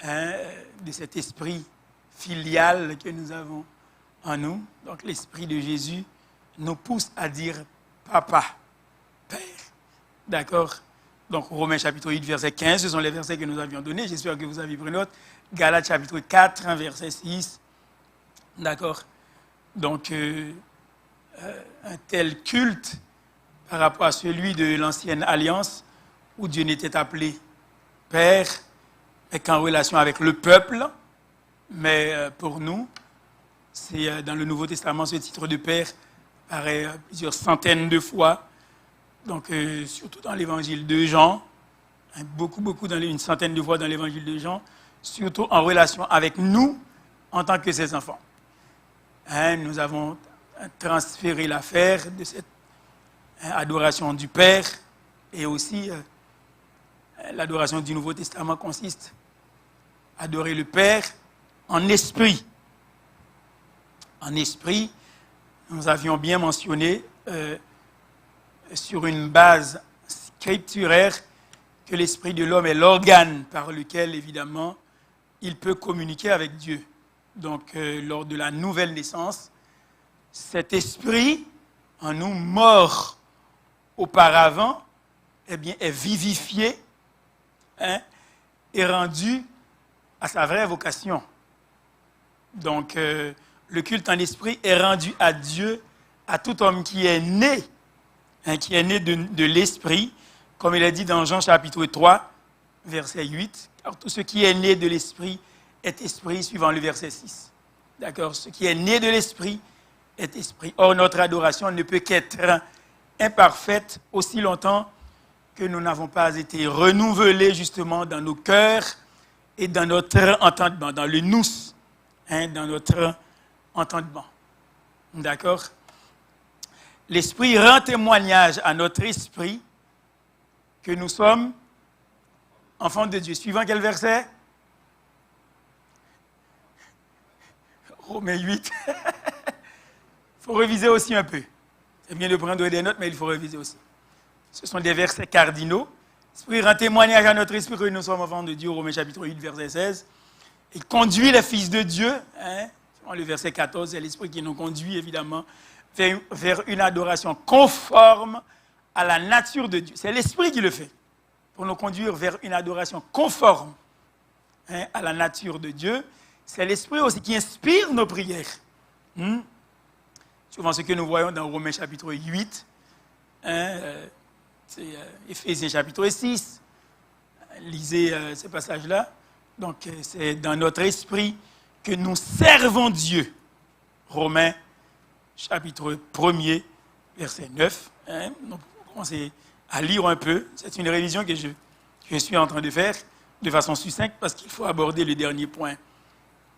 hein, de cet esprit filial que nous avons en nous. Donc l'esprit de Jésus nous pousse à dire Papa, Père. D'accord? Donc Romains chapitre 8, verset 15, ce sont les versets que nous avions donnés. J'espère que vous avez pris note. Galates chapitre 4, verset 6. D'accord? Donc un tel culte par rapport à celui de l'ancienne alliance où Dieu n'était appelé Père, mais qu'en relation avec le peuple. Mais pour nous, c'est dans le Nouveau Testament, ce titre de Père apparaît plusieurs centaines de fois. Donc, surtout dans l'évangile de Jean, hein, beaucoup, une centaine de fois dans l'évangile de Jean, surtout en relation avec nous en tant que ses enfants. Hein, nous avons transféré l'affaire de cette adoration du Père et aussi l'adoration du Nouveau Testament consiste à adorer le Père en esprit. En esprit, nous avions bien mentionné sur une base scripturaire que l'esprit de l'homme est l'organe par lequel, évidemment, il peut communiquer avec Dieu. Donc, lors de la nouvelle naissance, cet esprit, en nous, mort auparavant, eh bien, est vivifié, hein, et rendu à sa vraie vocation. Donc, le culte en esprit est rendu à Dieu, à tout homme qui est né, hein, de l'esprit, comme il est dit dans Jean chapitre 3, verset 8. Car tout ce qui est né de l'esprit est esprit, suivant le verset 6. D'accord? Ce qui est né de l'esprit est esprit. Or, notre adoration ne peut qu'être imparfaite aussi longtemps que nous n'avons pas été renouvelés justement dans nos cœurs et dans notre entendement, dans le nous, hein, dans notre entendement. D'accord? L'esprit rend témoignage à notre esprit que nous sommes enfants de Dieu. Suivant quel verset? Romains 8. Il faut réviser aussi un peu. C'est bien de prendre des notes, mais il faut réviser aussi. Ce sont des versets cardinaux. L'esprit rend témoignage à notre esprit que nous sommes enfants de Dieu. Romains chapitre 8, verset 16. Il conduit les fils de Dieu. Hein, le verset 14, c'est l'esprit qui nous conduit, évidemment, vers une adoration conforme à la nature de Dieu. C'est l'esprit qui le fait, pour nous conduire vers une adoration conforme, hein, à la nature de Dieu. C'est l'esprit aussi qui inspire nos prières. Souvent ce que nous voyons dans Romains chapitre 8, hein, c'est Éphésiens chapitre 6. Lisez ces passages-là. Donc c'est dans notre esprit que nous servons Dieu. Romains chapitre 1er, verset 9. Hein, donc, on commence à lire un peu. C'est une révision que je suis en train de faire de façon succincte parce qu'il faut aborder le dernier point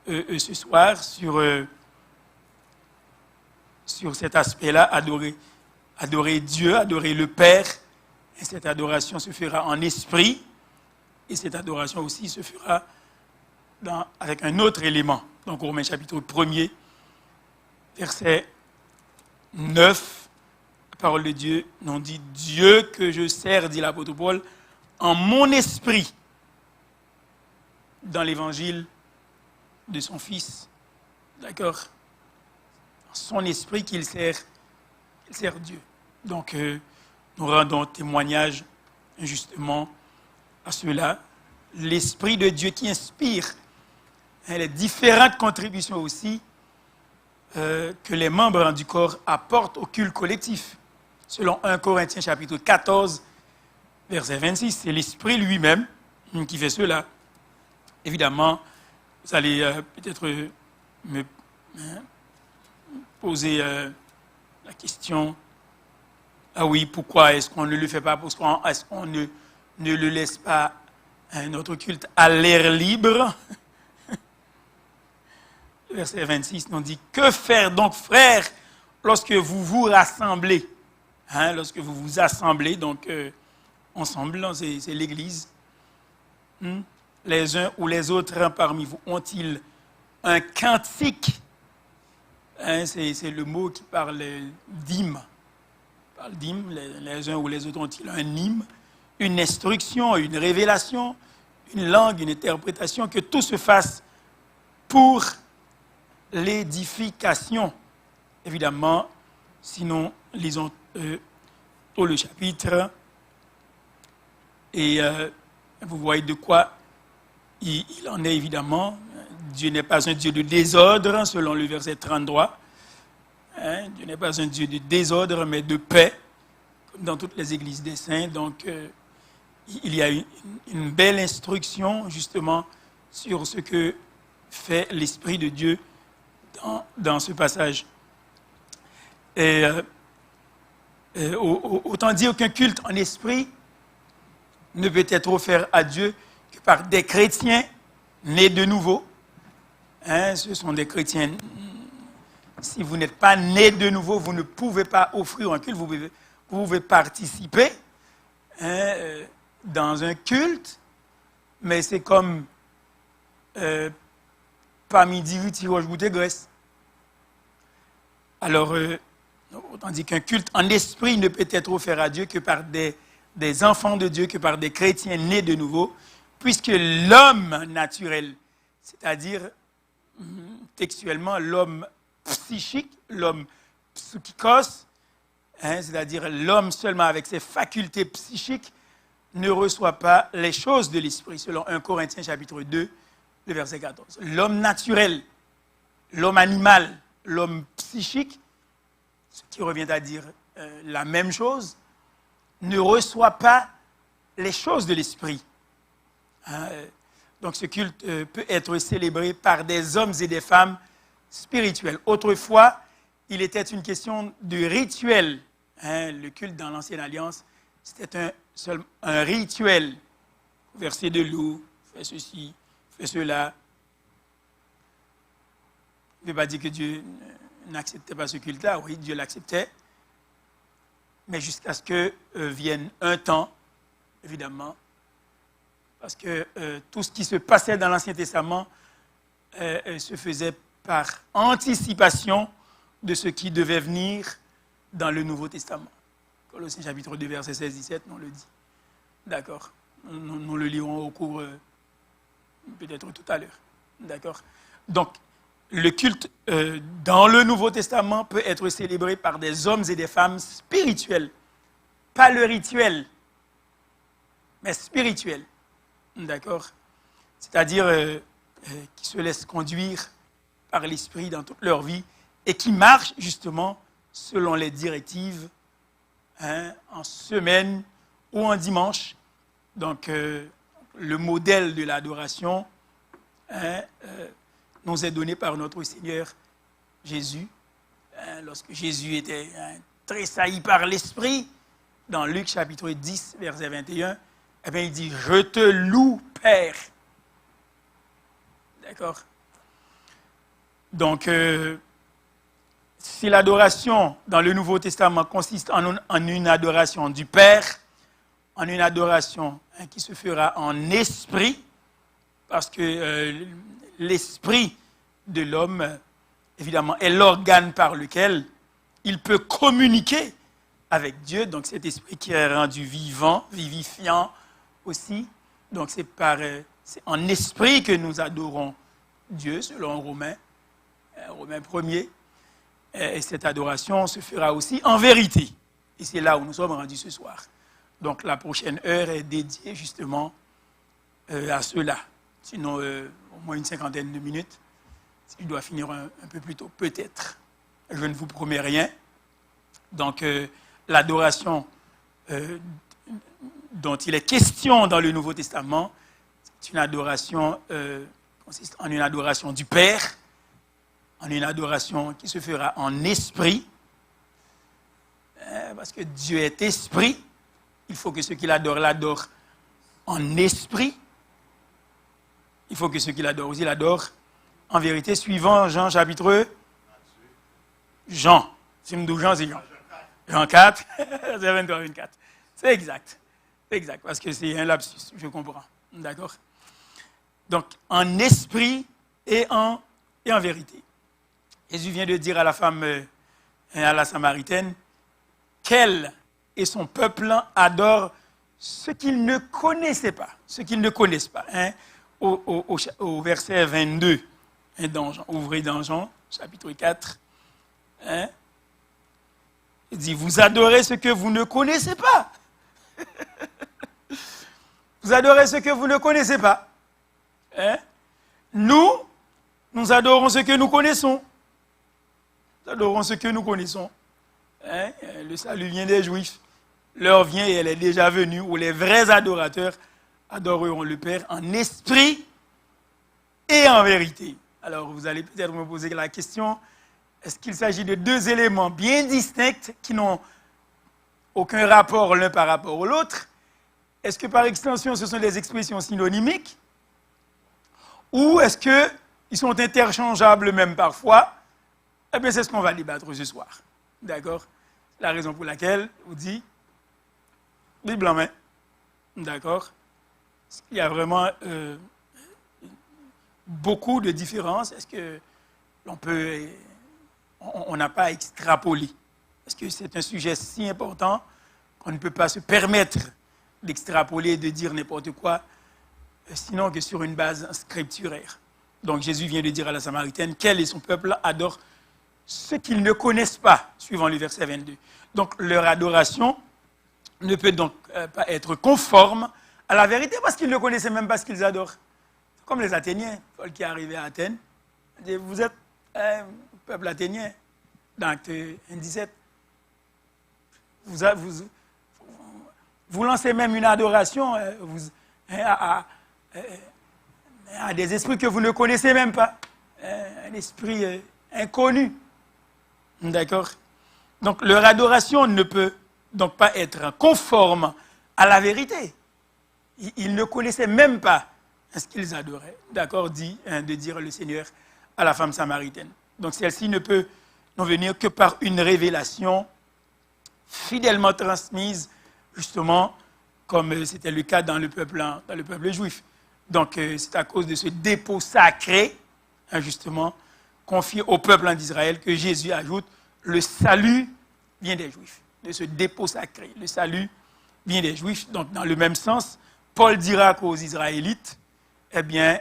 ce soir sur cet aspect-là, adorer Dieu, adorer le Père. Et cette adoration se fera en esprit et cette adoration aussi se fera avec un autre élément. Donc, Romains chapitre 1er, verset 9, la parole de Dieu nous dit « Dieu que je sers, dit l'apôtre Paul, en mon esprit, dans l'évangile de son Fils. » D'accord? Son esprit qu'il sert Dieu. Donc, nous rendons témoignage justement à cela. L'esprit de Dieu qui inspire, hein, les différentes contributions aussi que les membres du corps apportent au culte collectif. Selon 1 Corinthiens chapitre 14, verset 26, c'est l'esprit lui-même qui fait cela. Évidemment, vous allez peut-être me poser la question, ah oui, pourquoi est-ce qu'on ne le fait pas? Pourquoi est-ce qu'on ne le laisse pas, notre culte à l'air libre? Verset 26 nous dit, que faire donc, frères, lorsque vous vous rassemblez? Hein, lorsque vous vous assemblez, donc ensemble, c'est l'Église. Les uns ou les autres parmi vous ont-ils un cantique? Hein, c'est le mot qui parle d'hymne. Parle d'hymne, les uns ou les autres ont-ils un hymne, une instruction, une révélation, une langue, une interprétation, que tout se fasse pour l'édification. Évidemment, sinon, lisons tout le chapitre et vous voyez de quoi il en est évidemment. Dieu n'est pas un Dieu de désordre, selon le verset 33. Dieu n'est pas un Dieu de désordre, mais de paix, comme dans toutes les églises des saints. Donc, il y a une belle instruction, justement, sur ce que fait l'Esprit de Dieu dans ce passage. Et autant dire qu'un culte en esprit ne peut être offert à Dieu que par des chrétiens nés de nouveau. Ce sont des chrétiens. Si vous n'êtes pas nés de nouveau, vous ne pouvez pas offrir un culte. Vous pouvez participer dans un culte, mais c'est comme pas midi, tirage goûter graisse. Alors, autant dire qu'un culte en esprit ne peut être offert à Dieu que par des enfants de Dieu, que par des chrétiens nés de nouveau, puisque l'homme naturel, c'est-à-dire textuellement l'homme psychique, l'homme psychikos, c'est-à-dire l'homme seulement avec ses facultés psychiques, ne reçoit pas les choses de l'esprit, selon 1 Corinthiens chapitre 2, le verset 14. L'homme naturel, l'homme animal, l'homme psychique, ce qui revient à dire la même chose, ne reçoit pas les choses de l'esprit. Donc ce culte peut être célébré par des hommes et des femmes spirituels. Autrefois, il était une question de rituel. Le culte dans l'Ancienne Alliance, c'était un rituel. Verser de l'eau, faire ceci, faire cela. Je ne veux pas dire que Dieu n'acceptait pas ce culte-là. Oui, Dieu l'acceptait. Mais jusqu'à ce que vienne un temps, évidemment, parce que tout ce qui se passait dans l'Ancien Testament se faisait par anticipation de ce qui devait venir dans le Nouveau Testament. Colossiens chapitre 2, verset 16-17, on le dit. D'accord. Nous le lirons au cours, peut-être tout à l'heure. D'accord. Donc, le culte dans le Nouveau Testament peut être célébré par des hommes et des femmes spirituels. Pas le rituel, mais spirituel. D'accord. C'est-à-dire qui se laissent conduire par l'Esprit dans toute leur vie et qui marchent justement selon les directives en semaine ou en dimanche. Donc, le modèle de l'adoration nous est donné par notre Seigneur Jésus. Lorsque Jésus était tressailli par l'Esprit, dans Luc chapitre 10, verset 21, eh bien, il dit « Je te loue, Père ». D'accord. Donc, si l'adoration dans le Nouveau Testament consiste en une adoration du Père, en une adoration qui se fera en esprit, parce que l'esprit de l'homme, évidemment, est l'organe par lequel il peut communiquer avec Dieu. Donc, cet esprit qui est rendu vivant, vivifiant aussi. Donc, c'est en esprit que nous adorons Dieu, selon Romains 1er. Et cette adoration se fera aussi en vérité. Et c'est là où nous sommes rendus ce soir. Donc, la prochaine heure est dédiée justement à cela. Sinon, au moins une cinquantaine de minutes. Si je dois finir un peu plus tôt, peut-être. Je ne vous promets rien. Donc, l'adoration dont il est question dans le Nouveau Testament, c'est une adoration, consiste en une adoration du Père, en une adoration qui se fera en esprit, parce que Dieu est esprit. Il faut que ceux qui l'adorent en esprit. Il faut que ceux qui l'adorent aussi l'adorent en vérité, suivant Jean chapitre Jean. Si je me dis Jean, c'est Jean. Jean 4, verset 23-24. C'est exact. C'est exact, parce que c'est un lapsus, je comprends. D'accord? Donc, en esprit et en vérité. Jésus vient de dire à la femme, à la Samaritaine, qu'elle et son peuple adorent ce qu'ils ne connaissaient pas, ce qu'ils ne connaissent pas. Hein, au verset 22, hein, ouvrez dans Jean, chapitre 4, hein, il dit, vous adorez ce que vous ne connaissez pas. Vous adorez ce que vous ne connaissez pas. Hein? Nous adorons ce que nous connaissons. Nous adorons ce que nous connaissons. Hein? Le salut vient des Juifs. L'heure vient et elle est déjà venue où les vrais adorateurs adoreront le Père en esprit et en vérité. Alors vous allez peut-être me poser la question, est-ce qu'il s'agit de deux éléments bien distincts qui n'ont aucun rapport l'un par rapport à l'autre? Est-ce que par extension ce sont des expressions synonymiques? Ou est-ce qu'ils sont interchangeables même parfois? Eh bien c'est ce qu'on va débattre ce soir. D'accord? La raison pour laquelle on dit Bible en main. D'accord? Il y a vraiment beaucoup de différences. Est-ce que on n'a pas à extrapoler? Parce que c'est un sujet si important qu'on ne peut pas se permettre d'extrapoler et de dire n'importe quoi, sinon que sur une base scripturaire. Donc Jésus vient de dire à la Samaritaine qu'elle et son peuple adorent ce qu'ils ne connaissent pas, suivant le verset 22. Donc leur adoration ne peut donc pas être conforme à la vérité parce qu'ils ne connaissaient même pas ce qu'ils adorent. C'est comme les Athéniens, Paul qui est arrivé à Athènes, dit, vous êtes un peuple athénien, dans Acte 17. Vous lancez même une adoration à des esprits que vous ne connaissez même pas. Un esprit inconnu. D'accord? Donc leur adoration ne peut donc pas être conforme à la vérité. Ils ne connaissaient même pas ce qu'ils adoraient. D'accord? De dire le Seigneur à la femme samaritaine. Donc celle-ci ne peut n'en venir que par une révélation fidèlement transmise, justement, comme c'était le cas dans le peuple juif. Donc c'est à cause de ce dépôt sacré, hein, justement, confié au peuple d'Israël, que Jésus ajoute, le salut vient des Juifs. De ce dépôt sacré, le salut vient des Juifs. Donc dans le même sens, Paul dira qu'aux Israélites, eh bien,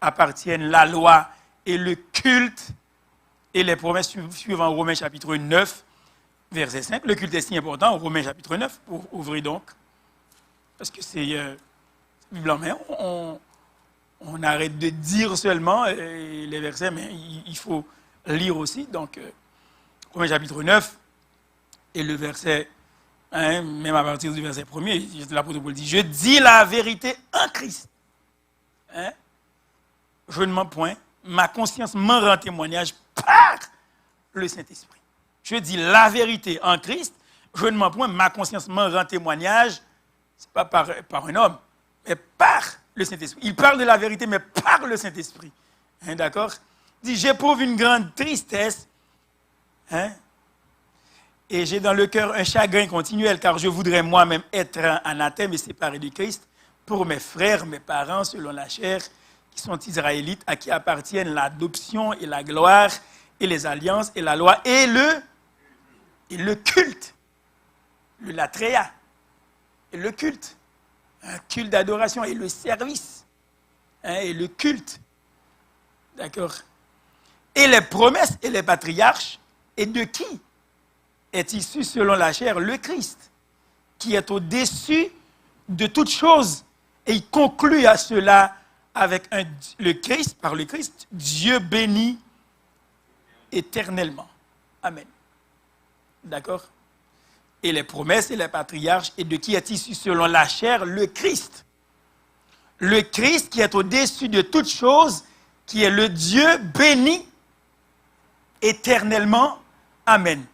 appartiennent la loi et le culte et les promesses suivant Romains chapitre 9, verset 5. Le culte est si important, Romains chapitre 9, pour ouvrir donc, parce que c'est Bible en main, on arrête de dire seulement les versets, mais il faut lire aussi. Donc, Romains chapitre 9, et le verset 1, même à partir du verset 1er, l'apôtre Paul dit, je dis la vérité en Christ. Hein? Je ne mens point, ma conscience m'en rend témoignage par le Saint-Esprit. Je dis la vérité en Christ, je ne mens point, ma conscience m'en rend témoignage, ce n'est pas par un homme, mais par le Saint-Esprit. Il parle de la vérité, mais par le Saint-Esprit. Hein, d'accord? Il dit, j'éprouve une grande tristesse, hein, et j'ai dans le cœur un chagrin continuel, car je voudrais moi-même être anathème et séparé de Christ pour mes frères, mes parents, selon la chair, qui sont israélites, à qui appartiennent l'adoption et la gloire, et les alliances, et la loi, et le culte, le latréa, et le culte, un culte d'adoration, et le service, hein, et le culte, d'accord? Et les promesses et les patriarches, et de qui est issu selon la chair le Christ, qui est au-dessus de toute chose. Et il conclut à cela avec le Christ, par le Christ, Dieu béni éternellement. Amen. D'accord? Et les promesses et les patriarches, et de qui est issu selon la chair le Christ. Le Christ qui est au-dessus de toute chose, qui est le Dieu béni éternellement. Amen.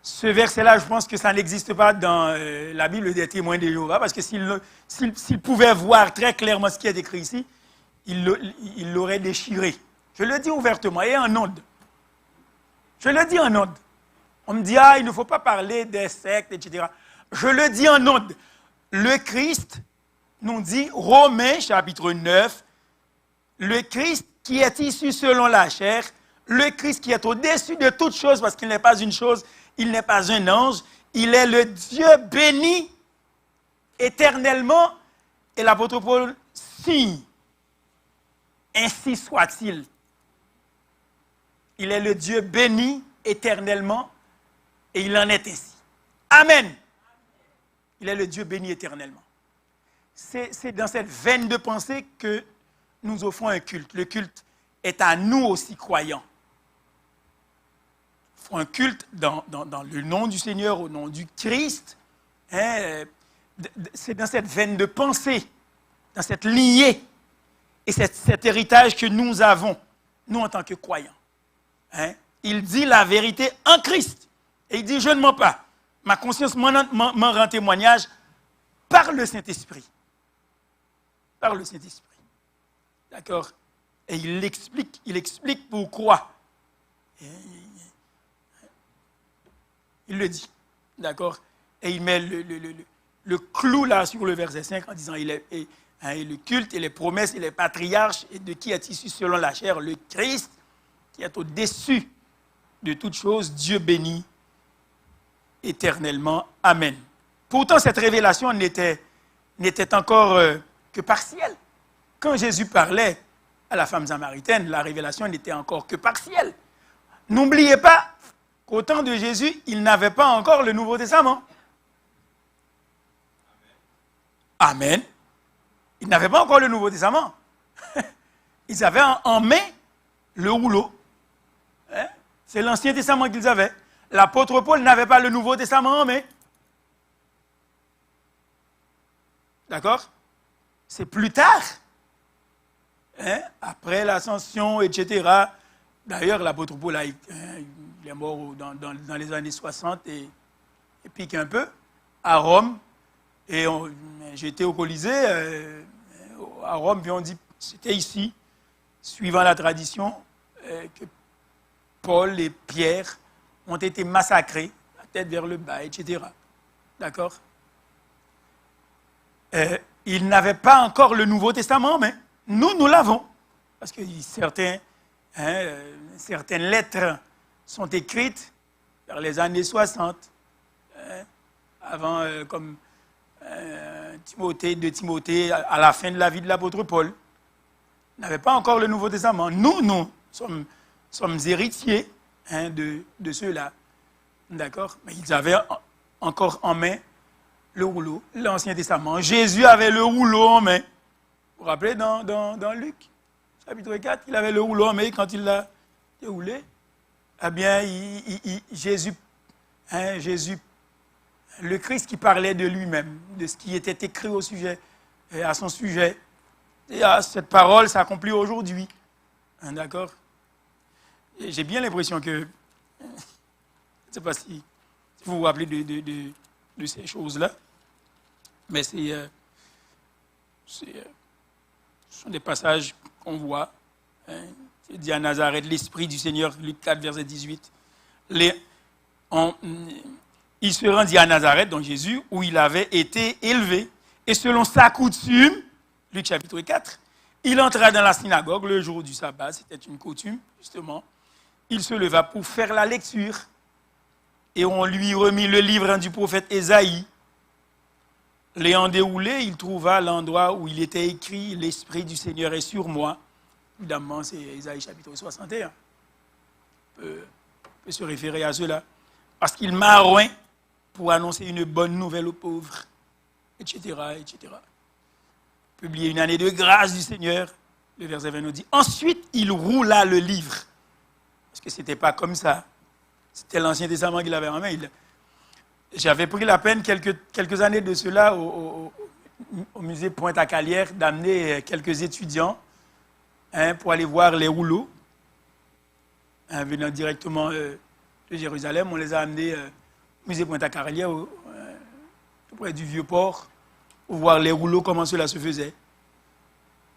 Ce verset-là, je pense que ça n'existe pas dans la Bible des témoins de Jéhovah, parce que s'il pouvait voir très clairement ce qui est écrit ici, il l'aurait déchiré. Je le dis ouvertement et en ondes. Je le dis en ondes. On me dit, il ne faut pas parler des sectes, etc. Je le dis en ondes. Le Christ, nous dit, Romains chapitre 9, le Christ qui est issu selon la chair, le Christ qui est au-dessus de toute chose, parce qu'il n'est pas une chose, il n'est pas un ange, il est le Dieu béni éternellement, et l'apôtre Paul signe. Ainsi soit-il. Il est le Dieu béni éternellement, et il en est ainsi. Amen. Il est le Dieu béni éternellement. C'est dans cette veine de pensée que nous offrons un culte. Le culte est à nous aussi croyants. Nous offrons un culte dans le nom du Seigneur, au nom du Christ. Hein, c'est dans cette veine de pensée, dans cette lignée, et cet héritage que nous avons, nous en tant que croyants. Hein? Il dit la vérité en Christ. Et il dit, je ne mens pas. Ma conscience m'en rend témoignage par le Saint-Esprit. Par le Saint-Esprit. D'accord? Et il explique pourquoi. Il le dit. D'accord? Et il met le clou là sur le verset 5 en disant, et le culte et les promesses et les patriarches, et de qui est issu selon la chair le Christ, qui est au-dessus de toutes choses, Dieu béni éternellement. Amen. Pourtant, cette révélation n'était encore que partielle. Quand Jésus parlait à la femme samaritaine, la révélation n'était encore que partielle. N'oubliez pas qu'au temps de Jésus, il n'avait pas encore le Nouveau Testament. Amen. Ils n'avaient pas encore le Nouveau Testament. Ils avaient en main le rouleau. Hein? C'est l'Ancien Testament qu'ils avaient. L'apôtre Paul n'avait pas le Nouveau Testament en main. D'accord? C'est plus tard, hein, après l'ascension, etc. D'ailleurs, l'apôtre Paul il est mort dans les années 60 et pique un peu, à Rome. Et j'étais au Colisée, à Rome, puis on dit, c'était ici, suivant la tradition, que Paul et Pierre ont été massacrés, la tête vers le bas, etc. D'accord? Ils n'avaient pas encore le Nouveau Testament, mais nous l'avons. Parce que certaines lettres sont écrites vers les années 60, avant, comme Timothée, à la fin de la vie de l'apôtre Paul. Ils n'avaient pas encore le Nouveau Testament. Nous sommes héritiers de ceux-là. D'accord? Mais ils avaient encore en main le rouleau, l'Ancien Testament. Jésus avait le rouleau en main. Vous vous rappelez dans Luc, chapitre 4, il avait le rouleau en main quand il l'a déroulé. Eh bien, Jésus, le Christ qui parlait de lui-même, de ce qui était écrit au sujet, à son sujet. Et cette parole s'accomplit aujourd'hui. Hein, d'accord? J'ai bien l'impression que, je ne sais pas si vous vous rappelez de ces choses-là, mais ce sont des passages qu'on voit. Hein. Il dit à Nazareth, l'Esprit du Seigneur, Luc 4, verset 18. Il se rendit à Nazareth, donc Jésus, où il avait été élevé. Et selon sa coutume, Luc chapitre 4, il entra dans la synagogue le jour du sabbat, c'était une coutume, justement. Il se leva pour faire la lecture. Et on lui remit le livre du prophète Ésaïe. L'ayant déroulé, il trouva l'endroit où il était écrit « L'Esprit du Seigneur est sur moi ». Évidemment, c'est Ésaïe chapitre 61. On peut se référer à cela. Parce qu'il m'a oint pour annoncer une bonne nouvelle aux pauvres, etc., etc. Publier une année de grâce du Seigneur. Le verset 20 nous dit « Ensuite, il roula le livre ». Parce que ce n'était pas comme ça. C'était l'Ancien Testament qu'il avait en main. J'avais pris la peine, quelques années de cela, au musée Pointe-à-Calière, d'amener quelques étudiants pour aller voir les rouleaux. Venant directement de Jérusalem, on les a amenés au musée Pointe-à-Calière, tout près du Vieux-Port, pour voir les rouleaux, comment cela se faisait.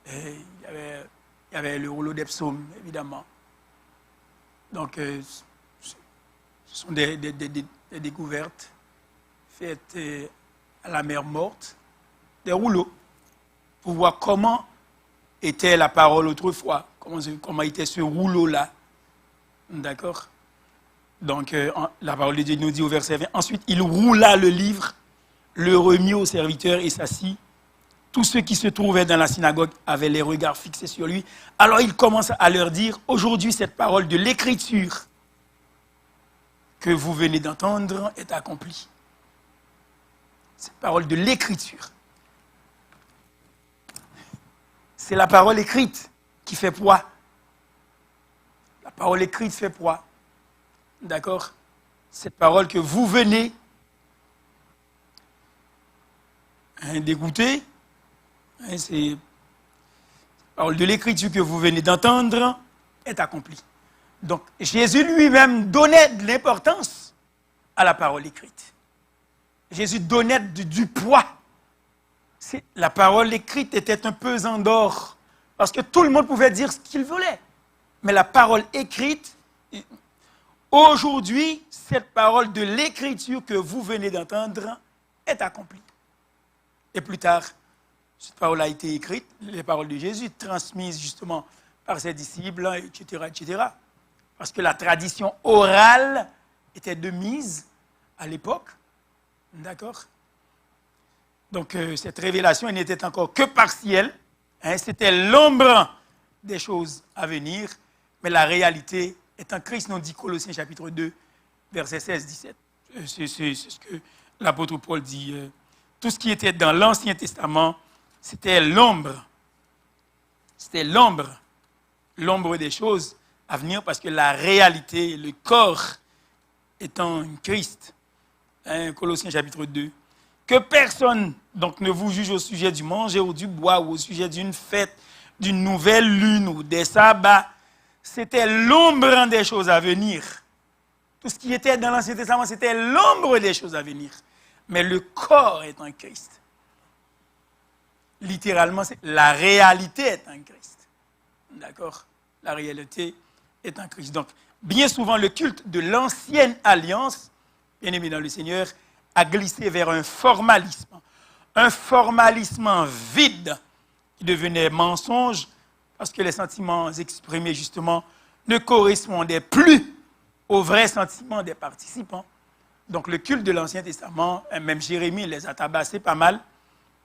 Et il y avait le rouleau des psaumes, évidemment. Donc, ce sont des découvertes faites à la mer Morte, des rouleaux, pour voir comment était la parole autrefois, comment était ce rouleau-là. D'accord? Donc, la parole de Dieu nous dit au verset 20, ensuite, il roula le livre le remit au serviteur et s'assit. Tous ceux qui se trouvaient dans la synagogue avaient les regards fixés sur lui. Alors il commence à leur dire, aujourd'hui cette parole de l'Écriture que vous venez d'entendre est accomplie. Cette parole de l'Écriture. C'est la parole écrite qui fait poids. La parole écrite fait poids. D'accord? Cette parole que vous venez d'écouter, c'est la parole de l'Écriture que vous venez d'entendre est accomplie. Donc Jésus lui-même donnait de l'importance à la parole écrite. Jésus donnait du poids. La parole écrite était un pesant d'or, parce que tout le monde pouvait dire ce qu'il voulait. Mais la parole écrite, aujourd'hui, cette parole de l'Écriture que vous venez d'entendre est accomplie. Et plus tard, cette parole a été écrite, les paroles de Jésus, transmises justement par ses disciples, etc., etc. Parce que la tradition orale était de mise à l'époque. D'accord? Donc, cette révélation n'était encore que partielle. C'était l'ombre des choses à venir. Mais la réalité est en Christ, nous dit Colossiens chapitre 2, versets 16-17. C'est ce que l'apôtre Paul dit. Tout ce qui était dans l'Ancien Testament, c'était l'ombre. C'était l'ombre des choses à venir, parce que la réalité, le corps étant Christ. Colossiens chapitre 2. Que personne donc ne vous juge au sujet du manger ou du bois ou au sujet d'une fête, d'une nouvelle lune ou des sabbats. C'était l'ombre des choses à venir. Tout ce qui était dans l'Ancien Testament, c'était l'ombre des choses à venir. Mais le corps est en Christ. Littéralement, la réalité est en Christ. D'accord? La réalité est en Christ. Donc, bien souvent, le culte de l'ancienne alliance, bien aimé dans le Seigneur, a glissé vers un formalisme vide qui devenait mensonge, parce que les sentiments exprimés justement ne correspondaient plus aux vrais sentiments des participants. Donc le culte de l'Ancien Testament, même Jérémie les a tabassés pas mal,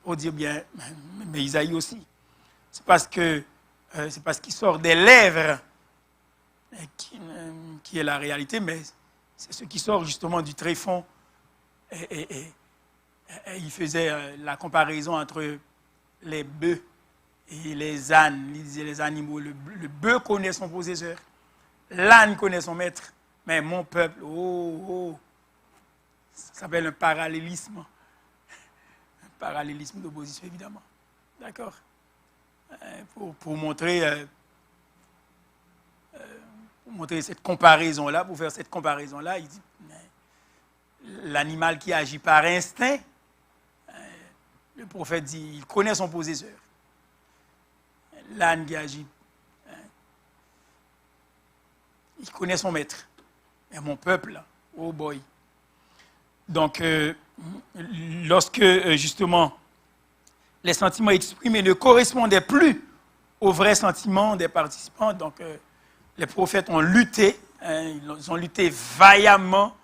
pour dire bien, mais Isaïe aussi. C'est parce qu'il sort des lèvres qui est la réalité, mais c'est ce qui sort justement du tréfonds. Et il faisait la comparaison entre les bœufs et les ânes. Il disait les animaux. Le bœuf connaît son possesseur, l'âne connaît son maître, mais mon peuple, ça s'appelle un parallélisme. Un parallélisme d'opposition, évidemment. D'accord? Pour montrer cette comparaison-là, pour faire cette comparaison-là, il dit, l'animal qui agit par instinct, le prophète dit, il connaît son possesseur. L'âne qui agit, il connaît son maître. Mais mon peuple, oh boy. Donc, lorsque justement les sentiments exprimés ne correspondaient plus aux vrais sentiments des participants, donc les prophètes ont lutté, ils ont lutté vaillamment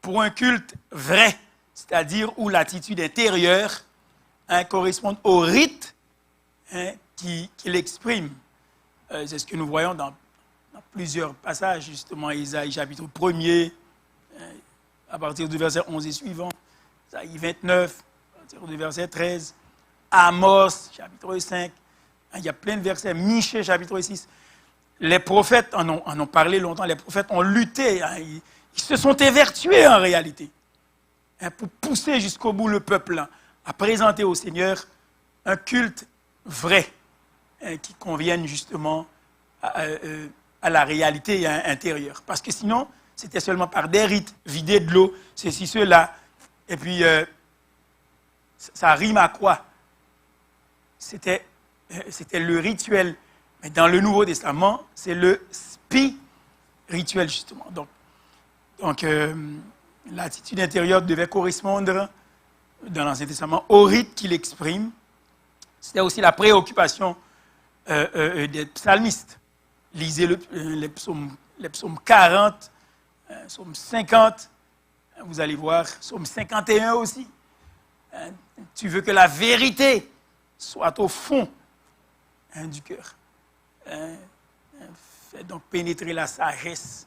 pour un culte vrai, c'est-à-dire où l'attitude intérieure correspond au rite qu'il exprime. C'est ce que nous voyons dans plusieurs passages, justement, Isaïe chapitre 1er, à partir du verset 11 et suivant, Isaïe 29, à partir du verset 13, Amos chapitre 5, il y a plein de versets, Michée chapitre 6. Les prophètes en ont parlé longtemps, les prophètes ont lutté, ils se sont évertués en réalité, pour pousser jusqu'au bout le peuple à présenter au Seigneur un culte vrai, qui convienne justement à la réalité intérieure. Parce que sinon, c'était seulement par des rites, vider de l'eau, ceci, cela. Et puis, ça rime à quoi? C'était le rituel. Mais dans le Nouveau Testament, c'est le spirituel, justement. Donc l'attitude intérieure devait correspondre, dans l'Ancien Testament, au rite qu'il exprime. C'était aussi la préoccupation des psalmistes. Lisez les psaumes 40, psaume 50, vous allez voir, psaume 51 aussi. Tu veux que la vérité soit au fond du cœur. Fais donc pénétrer la sagesse,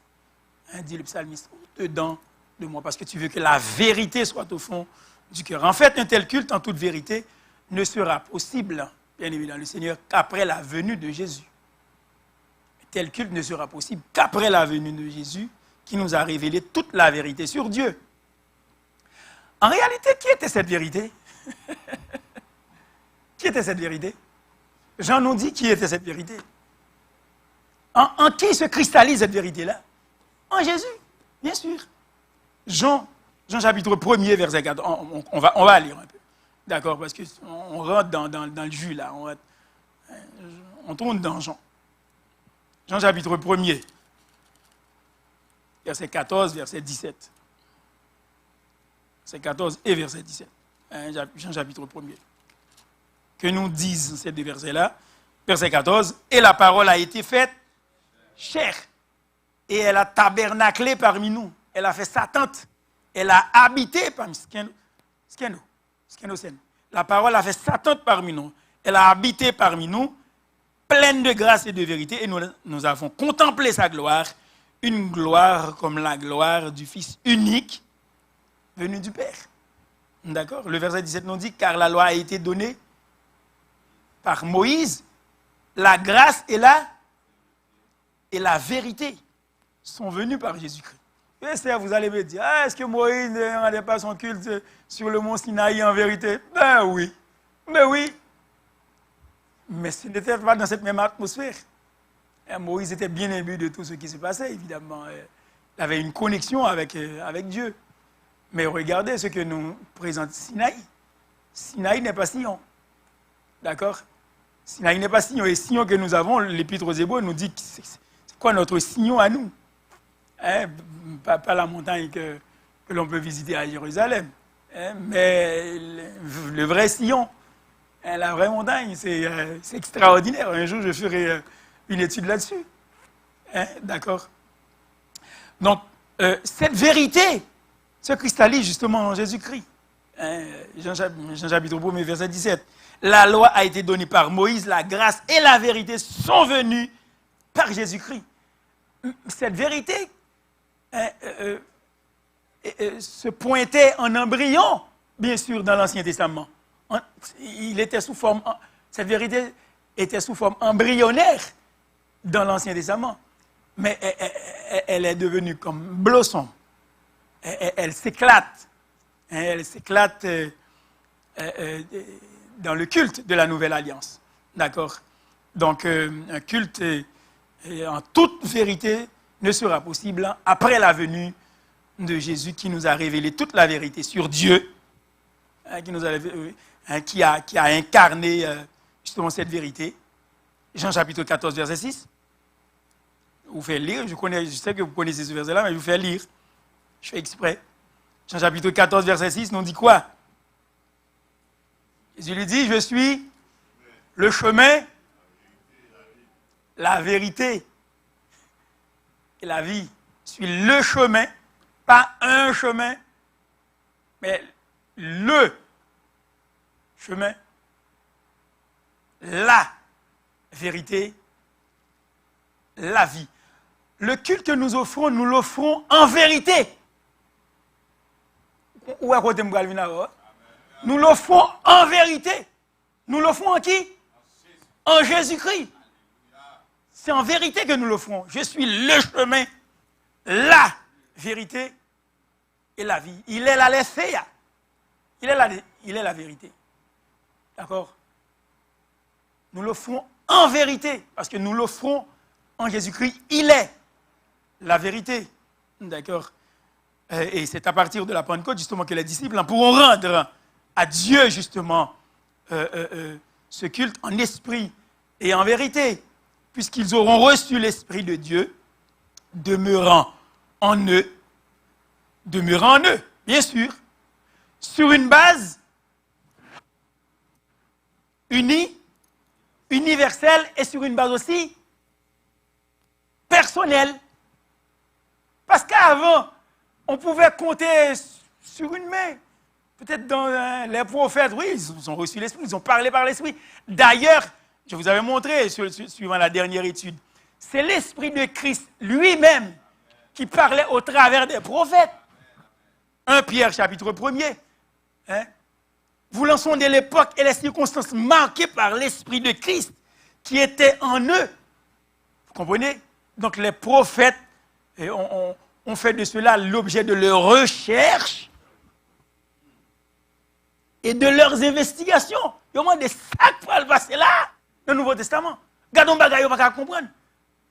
dit le psalmiste, au-dedans de moi, parce que tu veux que la vérité soit au fond du cœur. En fait, un tel culte, en toute vérité, ne sera possible, bien évidemment, le Seigneur, qu'après la venue de Jésus. Un tel culte ne sera possible qu'après la venue de Jésus, qui nous a révélé toute la vérité sur Dieu. En réalité, qui était cette vérité? Qui était cette vérité? Jean nous dit qui était cette vérité. En qui se cristallise cette vérité-là? En Jésus, bien sûr. Jean chapitre 1er, verset 4. On va lire un peu. D'accord? Parce qu'on rentre dans le jus là. On tourne dans Jean. Jean chapitre 1er, verset 14, verset 17. Verset 14 et verset 17. Jean chapitre 1er. Que nous disent ces deux versets-là? Verset 14. Et la parole a été faite chair. Et elle a tabernaclé parmi nous. Elle a fait sa tente. Elle a habité parmi nous. La parole a fait sa tente parmi nous. Elle a habité parmi nous, pleine de grâce et de vérité. Et nous avons contemplé sa gloire, une gloire comme la gloire du Fils unique venu du Père. D'accord? Le verset 17 nous dit, car la loi a été donnée par Moïse, la grâce et la vérité sont venues par Jésus-Christ. Et vous allez me dire, est-ce que Moïse ne rendait pas son culte sur le mont Sinaï en vérité? Ben oui. Mais ce n'était pas dans cette même atmosphère. Moïse était bien imbu de tout ce qui se passait, évidemment. Il avait une connexion avec Dieu. Mais regardez ce que nous présente Sinaï. Sinaï n'est pas Sion. D'accord? Sinaï n'est pas Sion. Et Sion que nous avons, l'Épître aux Hébreux nous dit, c'est quoi notre Sion à nous? Pas la montagne que l'on peut visiter à Jérusalem, mais le vrai Sion, la vraie montagne, c'est extraordinaire. Un jour, je ferai une étude là-dessus. D'accord? Donc, cette vérité se cristallise justement en Jésus-Christ. Jean chapitre 1, verset 17. La loi a été donnée par Moïse, la grâce et la vérité sont venues par Jésus-Christ. Cette vérité se pointait en embryon, bien sûr, dans l'Ancien Testament. Cette vérité était sous forme embryonnaire dans l'Ancien Testament. Mais elle est devenue comme blossom. Elle s'éclate. Elle s'éclate dans le culte de la Nouvelle Alliance. D'accord? Donc, un culte en toute vérité ne sera possible après la venue de Jésus qui nous a révélé toute la vérité sur Dieu, qui a incarné justement cette vérité. Jean chapitre 14, verset 6. Je vous fais lire, je sais que vous connaissez ce verset-là, mais je vous fais lire. Je fais exprès. Jean chapitre 14, verset 6, nous dit quoi? Jésus lui dit, je suis le chemin, la vérité et la vie. Je suis le chemin, pas un chemin, mais le chemin, la vérité, la vie. Le culte que nous l'offrons en vérité. Où est côté nous l'offrons en vérité. Nous l'offrons en qui? En Jésus-Christ. C'est en vérité que nous l'offrons. Je suis le chemin, la vérité et la vie. Il est l'alethea. Il est la vérité. D'accord? Nous l'offrons en vérité, parce que nous l'offrons en Jésus-Christ. Il est la vérité. D'accord? Et c'est à partir de la Pentecôte, justement, que les disciples pourront rendre à Dieu, justement, ce culte en esprit et en vérité, puisqu'ils auront reçu l'Esprit de Dieu, demeurant en eux, bien sûr, sur une base unie, universelle et sur une base aussi personnelle. Parce qu'avant, on pouvait compter sur une main Peut-être dans les prophètes, oui, ils ont reçu l'Esprit, ils ont parlé par l'Esprit. D'ailleurs, je vous avais montré, suivant la dernière étude, c'est l'Esprit de Christ lui-même qui parlait au travers des prophètes. 1 Pierre, chapitre 1er. Hein? Voulant sonder l'époque et les circonstances marquées par l'Esprit de Christ qui était en eux. Vous comprenez? Donc les prophètes ont fait de cela l'objet de leurs recherches et de leurs investigations. Il y a des sacs pour le passer là, dans le Nouveau Testament. Gardons bagaille, ils ne pas comprendre.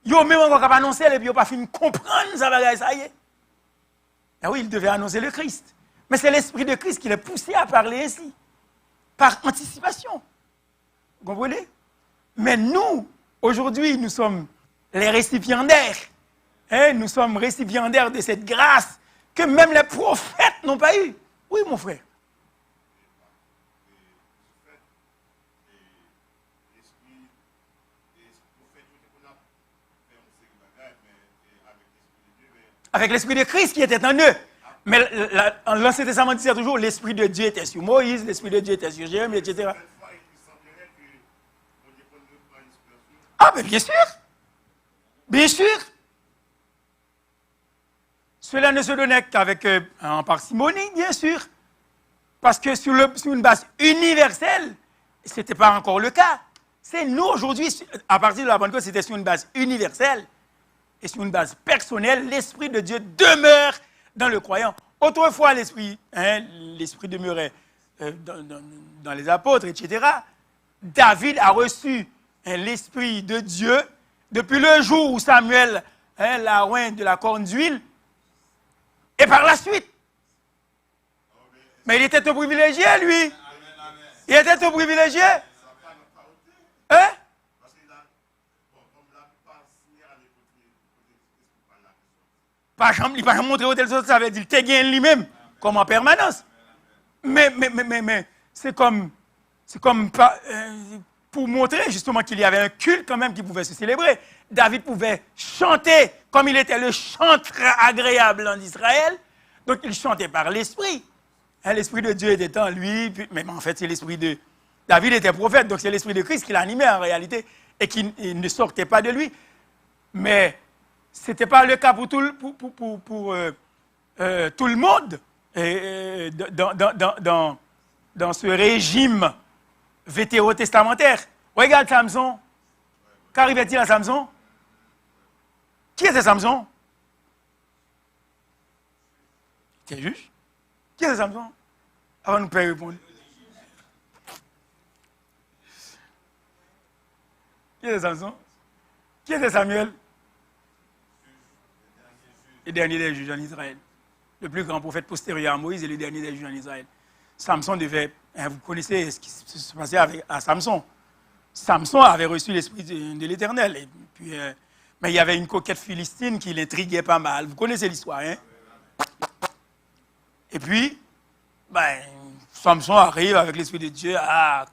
Ils ont même encore pas annoncé, et puis ils n'ont pas fini de comprendre ça bagaille, ça y est. Ah oui, ils devaient annoncer le Christ. Mais c'est l'Esprit de Christ qui les poussait à parler ainsi, par anticipation. Vous comprenez? Mais nous, aujourd'hui, nous sommes les récipiendaires. Hein? Nous sommes récipiendaires de cette grâce que même les prophètes n'ont pas eue. Oui, mon frère. Avec l'Esprit de Christ qui était en eux. Mais l'Ancien Testament disait toujours l'Esprit de Dieu était sur Moïse, l'Esprit de Dieu était sur Jérémie, etc. Ah, mais bien sûr. Bien sûr. Cela ne se donnait qu'avec en parcimonie, bien sûr. Parce que sur une base universelle, ce n'était pas encore le cas. C'est nous aujourd'hui, à partir de la Pentecôte, c'était sur une base universelle. Et sur une base personnelle, l'Esprit de Dieu demeure dans le croyant. Autrefois, l'Esprit demeurait dans les apôtres, etc. David a reçu l'Esprit de Dieu depuis le jour où Samuel l'a oint de la corne d'huile. Et par la suite. Mais il était un privilégié, lui. Il était un privilégié. Hein? Il n'a pas montré au tel sens, ça veut dire qu'il était lui-même, comme en permanence. Mais c'est comme pour montrer justement qu'il y avait un culte quand même qui pouvait se célébrer. David pouvait chanter comme il était le chanteur agréable en Israël. Donc il chantait par l'Esprit. L'Esprit de Dieu était en lui, mais en fait c'est l'Esprit de... David était prophète, donc c'est l'Esprit de Christ qui l'animait en réalité et qui ne sortait pas de lui. Mais ce n'était pas le cas pour tout le monde dans ce régime vétérotestamentaire. Regarde Samson. Qu'arrivait-il à Samson? Qui était Samson? Tu es juge? Qui était Samson? Avant de nous faire répondre. Qui était Samson? Qui était Samuel? Le dernier des juges en Israël. Le plus grand prophète postérieur à Moïse et le dernier des juges en Israël. Samson devait... vous connaissez ce qui se passait à Samson. Samson avait reçu l'Esprit de l'Éternel. Mais il y avait une coquette philistine qui l'intriguait pas mal. Vous connaissez l'histoire, hein? Et puis, Samson arrive avec l'Esprit de Dieu à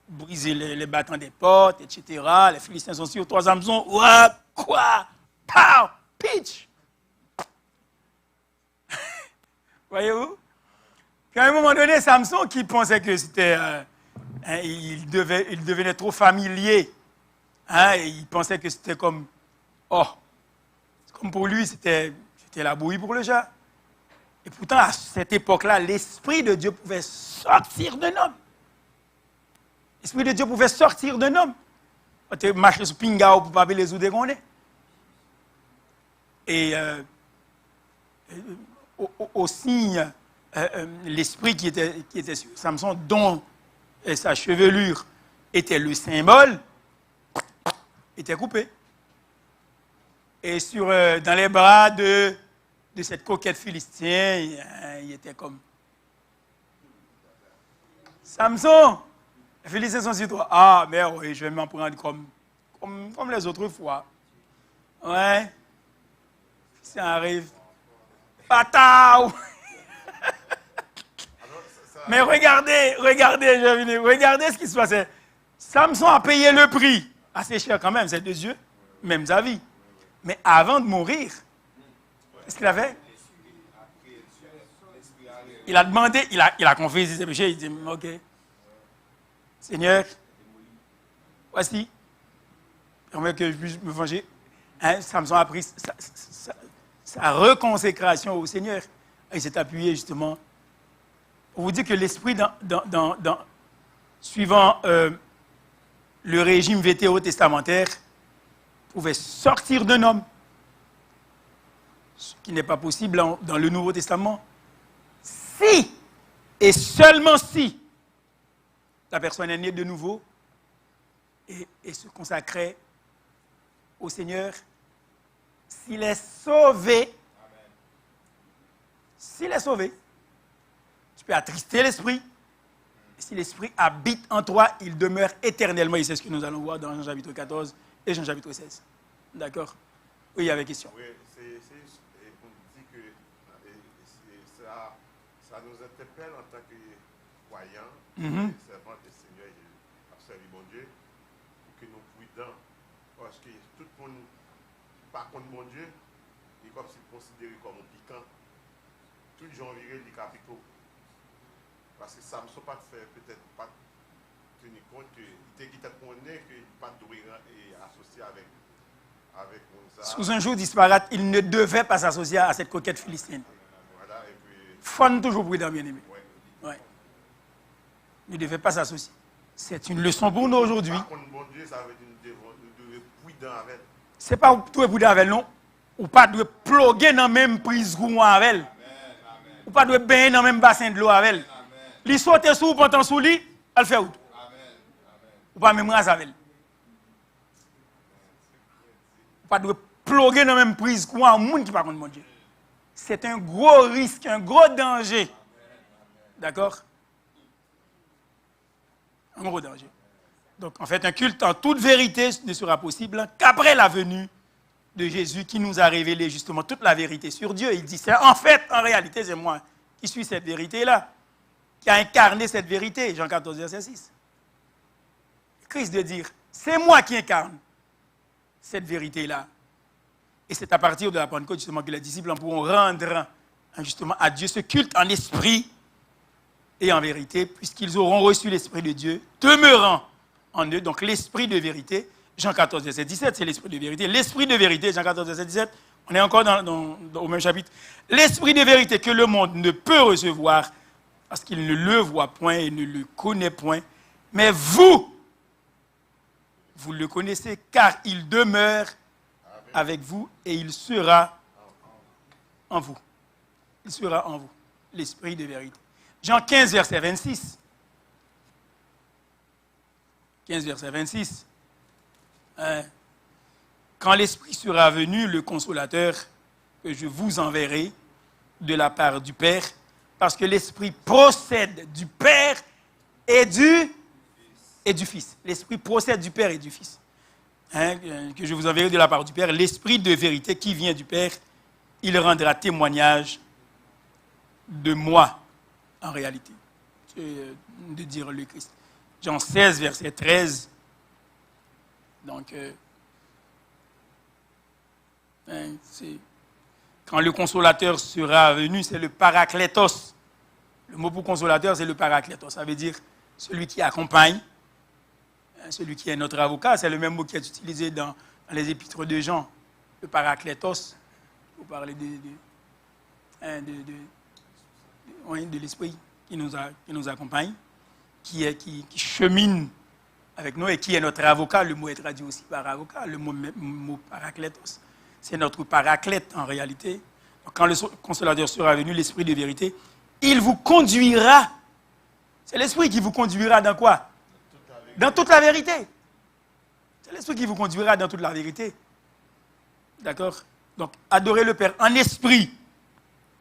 briser les battants des portes, etc. Les Philistins sont sur toi, Samson. Ouah, quoi? Pow! Pitch! Voyez-vous? Puis à un moment donné, Samson, qui pensait que c'était... il devenait trop familier. Et il pensait que c'était comme... comme pour lui, c'était la bouillie pour le chat. Et pourtant, à cette époque-là, l'Esprit de Dieu pouvait sortir d'un homme. L'Esprit de Dieu pouvait sortir d'un homme. Tu marches sur Pingao pour ne pas les ouder qu'on est. Et aussi, l'Esprit qui était sur Samson, dont sa chevelure était le symbole, était coupé. Et dans les bras de cette coquette philistine, il était comme... Samson, les Philistins sont sur toi. Ah, mais oui, je vais m'en prendre comme les autres fois. Ouais. Ça arrive. Pataou! Mais regardez, regardez ce qui se passait. Samson a payé le prix. Assez cher quand même, c'est de Dieu, même sa vie. Mais avant de mourir, qu'est-ce qu'il a fait? Il a demandé, il a confessé ses péchés, il dit, ok, Seigneur, voici, permets que je puisse me venger. Hein, Samson a pris sa reconsécration au Seigneur. Il s'est appuyé justement pour vous dire que l'esprit, suivant le régime vétérotestamentaire, pouvait sortir d'un homme, ce qui n'est pas possible dans le Nouveau Testament, si, et seulement si, la personne est née de nouveau et se consacrait au Seigneur, s'il est sauvé, s'il est sauvé, tu peux attrister l'esprit. Si l'esprit habite en toi, il demeure éternellement. Et c'est ce que nous allons voir dans Jean chapitre 14 et Jean chapitre 16. D'accord? Oui, il y avait question. Oui, on dit que ça nous interpelle en tant que croyants, servants du Seigneur, observer mon Dieu, pour que nous prudents. Parce que tout le monde, par contre, mon Dieu, il est comme s'il considéré comme un piquant. Tout le gens viré du capitaux. Parce que ça ne peut pas faire peut-être pas tenir compte qu'il connaît qu'il ne pas associer avec ça. Sous un jour disparate, il ne devait pas s'associer à cette coquette philistine. Voilà, et puis. Fon toujours prudent, bien-aimé. Ouais. Ouais. Il ne devait pas s'associer. C'est une leçon pour nous aujourd'hui. Par contre, mon Dieu, ça veut dire que nous devons prudent avec. Ce n'est pas tout prudent avec non. Ou pas de ploguer dans la même prise goût avec elle. Ou pas de baigner dans le même bassin de l'eau avec elle. Li saute sous ou pendant sous lui, elle fait où? Ou pas même raser avec elle. Ou pas de ploguer dans la même prise goût un monde qui pas contre mon Dieu. C'est un gros risque, un gros danger. D'accord? Un gros danger. Donc, en fait, un culte en toute vérité ne sera possible qu'après la venue de Jésus qui nous a révélé justement toute la vérité sur Dieu. Il dit, c'est en fait, en réalité, c'est moi qui suis cette vérité-là, qui a incarné cette vérité, Jean 14, verset 6. Christ de dire, c'est moi qui incarne cette vérité-là. Et c'est à partir de la Pentecôte justement que les disciples pourront rendre justement à Dieu ce culte en esprit et en vérité, puisqu'ils auront reçu l'Esprit de Dieu, demeurant en eux. Donc l'Esprit de vérité, Jean 14, verset 17, c'est l'Esprit de vérité. L'Esprit de vérité, Jean 14, verset 17, on est encore au même chapitre. L'Esprit de vérité que le monde ne peut recevoir, parce qu'il ne le voit point et ne le connaît point. Mais vous le connaissez, car il demeure avec vous et il sera en vous. Il sera en vous, l'Esprit de vérité. Jean 15, verset 26. 15, verset 26. Quand l'Esprit sera venu, le Consolateur, que je vous enverrai de la part du Père, parce que l'Esprit procède du Père et du Fils. L'Esprit procède du Père et du Fils. Que je vous enverrai de la part du Père, l'Esprit de vérité qui vient du Père, il rendra témoignage de moi, en réalité, de dire le Christ. Jean 16, verset 13. Donc, quand le consolateur sera venu, c'est le parakletos. Le mot pour consolateur, c'est le parakletos. Ça veut dire celui qui accompagne, celui qui est notre avocat. C'est le même mot qui est utilisé dans les épîtres de Jean. Le parakletos, pour parler de l'Esprit qui nous accompagne, qui chemine avec nous et qui est notre avocat. Le mot est traduit aussi par avocat, le mot parakletos. C'est notre paraclète en réalité. Quand le consolateur sera venu, l'Esprit de vérité, il vous conduira. C'est l'Esprit qui vous conduira dans quoi? Dans toute la vérité. C'est l'Esprit qui vous conduira dans toute la vérité. D'accord? Donc, adorez le Père en esprit.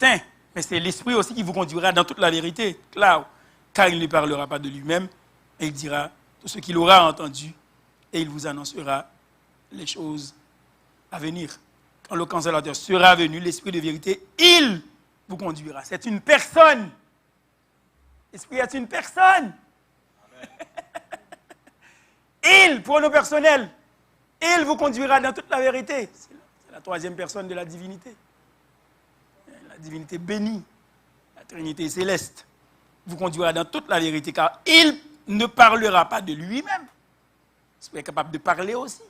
Mais c'est l'Esprit aussi qui vous conduira dans toute la vérité. Claro. Car il ne parlera pas de lui-même, et il dira tout ce qu'il aura entendu, et il vous annoncera les choses à venir. Quand le consolateur sera venu, l'Esprit de vérité, il vous conduira. C'est une personne. L'Esprit est une personne. Il, pronom personnel, il vous conduira dans toute la vérité. C'est la troisième personne de la divinité. La divinité bénie. La la Trinité céleste, vous conduira dans toute la vérité, car il ne parlera pas de lui-même. Il est capable de parler aussi.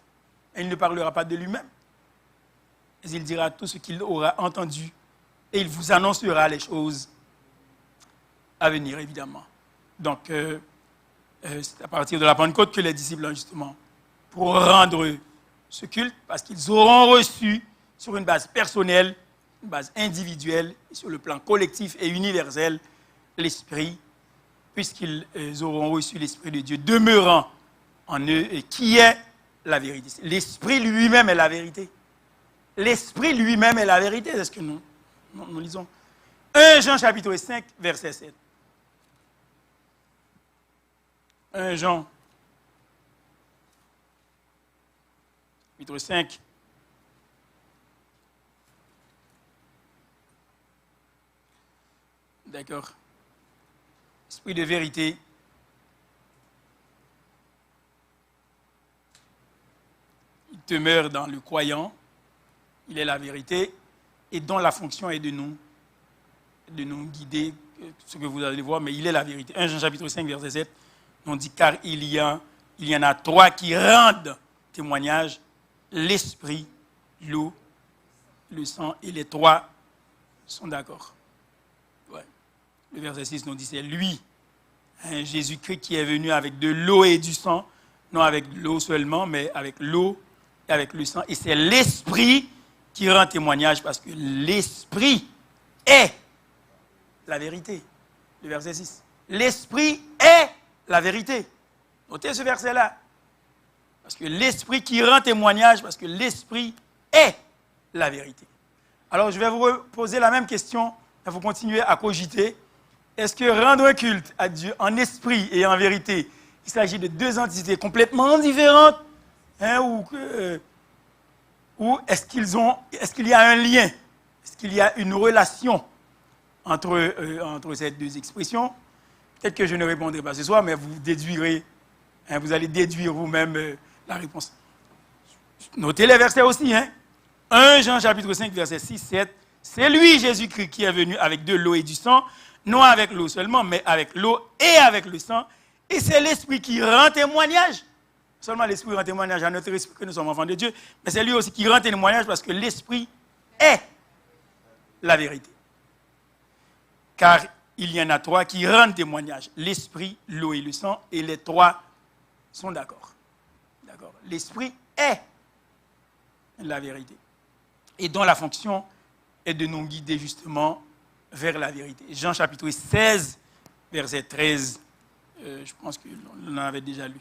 Et il ne parlera pas de lui-même. Mais il dira tout ce qu'il aura entendu et il vous annoncera les choses à venir, évidemment. Donc, c'est à partir de la Pentecôte que les disciples, justement, pour rendre ce culte, parce qu'ils auront reçu sur une base personnelle, une base individuelle, sur le plan collectif et universel, l'Esprit, puisqu'ils auront reçu l'Esprit de Dieu demeurant en eux, et qui est la vérité. L'Esprit lui-même est la vérité. L'Esprit lui-même est la vérité. C'est ce que nous lisons. 1 Jean chapitre 5, verset 7. 1 Jean chapitre 5. D'accord. Esprit de vérité. Il demeure dans le croyant. Il est la vérité et dont la fonction est de nous guider, ce que vous allez voir, mais il est la vérité. 1 Jean chapitre 5, verset 7, on dit, car il y en a trois qui rendent témoignage, l'esprit, l'eau, le sang, et les trois sont d'accord. Ouais. Le verset 6 nous dit, c'est lui, Jésus-Christ, qui est venu avec de l'eau et du sang, non avec l'eau seulement, mais avec l'eau et avec le sang, et c'est l'esprit qui rend témoignage, parce que l'Esprit est la vérité. Le verset 6. L'Esprit est la vérité. Notez ce verset-là. Parce que l'Esprit qui rend témoignage, parce que l'Esprit est la vérité. Alors, je vais vous poser la même question, et vous continuez à cogiter. Est-ce que rendre un culte à Dieu en esprit et en vérité, il s'agit de deux entités complètement différentes, ou est-ce qu'il y a un lien? Est-ce qu'il y a une relation entre ces deux expressions? Peut-être que je ne répondrai pas ce soir, mais vous déduirez, vous allez déduire vous-même la réponse. Notez les versets aussi. 1 Jean chapitre 5, verset 6, 7. C'est lui, Jésus-Christ, qui est venu avec de l'eau et du sang, non avec l'eau seulement, mais avec l'eau et avec le sang. Et c'est l'Esprit qui rend témoignage. Seulement l'Esprit rend témoignage à notre esprit que nous sommes enfants de Dieu, mais c'est lui aussi qui rend témoignage parce que l'Esprit est la vérité. Car il y en a trois qui rendent témoignage, l'Esprit, l'eau et le sang, et les trois sont d'accord. D'accord. L'Esprit est la vérité, et dont la fonction est de nous guider justement vers la vérité. Jean chapitre 16, verset 13, je pense qu'on en avait déjà lu.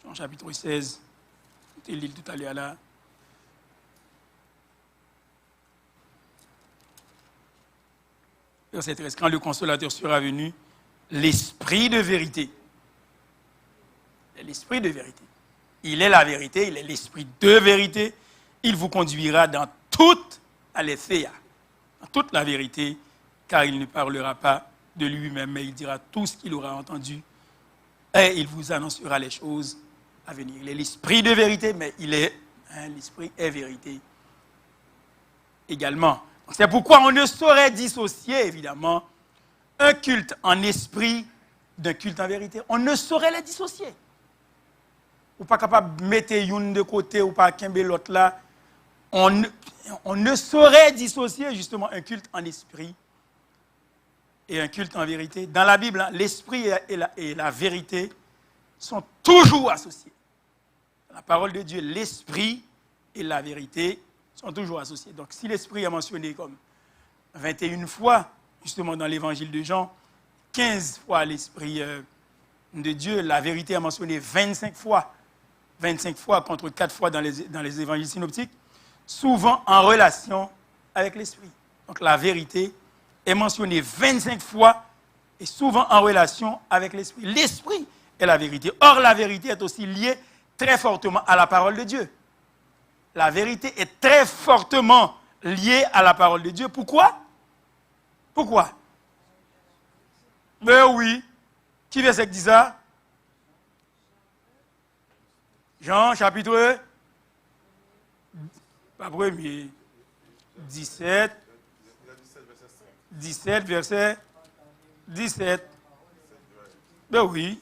Jean chapitre 16, c'était l'île tout à l'heure là. Verset 13, quand le consolateur sera venu, l'esprit de vérité. L'esprit de vérité. Il est la vérité, il est l'esprit de vérité. Il vous conduira dans toute alétheia, dans toute la vérité, car il ne parlera pas de lui-même, mais il dira tout ce qu'il aura entendu et il vous annoncera les choses à venir. Il est l'esprit de vérité, mais l'esprit est vérité également. C'est pourquoi on ne saurait dissocier, évidemment, un culte en esprit d'un culte en vérité. On ne saurait les dissocier. Ou pas capable de mettre une de côté ou pas qu'un l'autre là. On ne saurait dissocier justement un culte en esprit et un culte en vérité. Dans la Bible, l'esprit et la vérité sont toujours associés. Dans la parole de Dieu, l'esprit et la vérité sont toujours associés. Donc, si l'esprit est mentionné comme 21 fois, justement dans l'évangile de Jean, 15 fois l'esprit de Dieu, la vérité est mentionnée 25 fois. 25 fois contre 4 fois dans les évangiles synoptiques, souvent en relation avec l'esprit. Donc, la vérité est mentionnée 25 fois et souvent en relation avec l'esprit. L'esprit est la vérité. Or, la vérité est aussi liée très fortement à la parole de Dieu. La vérité est très fortement liée à la parole de Dieu. Pourquoi? Pourquoi? Ben oui. Qui verset dit ça? Jean, chapitre, pas premier, 17. 17, verset 17. Ben oui.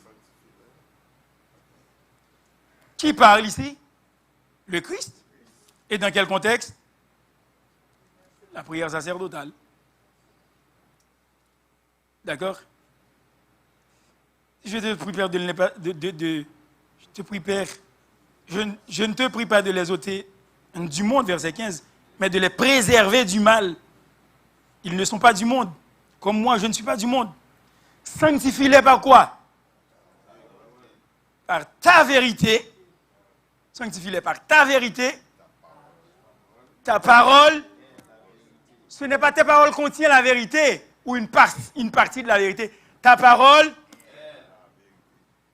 Qui parle ici? Le Christ. Et dans quel contexte? La prière sacerdotale. D'accord? Je te prie, Père, je te prie, Père, je ne te prie pas de les ôter du monde, verset 15, mais de les préserver du mal. Ils ne sont pas du monde, comme moi, je ne suis pas du monde. Sanctifie-les par quoi? Par ta vérité. Sanctifie-les par ta vérité. Ta parole. Ce n'est pas tes paroles qui contiennent la vérité, ou une partie de la vérité. Ta parole,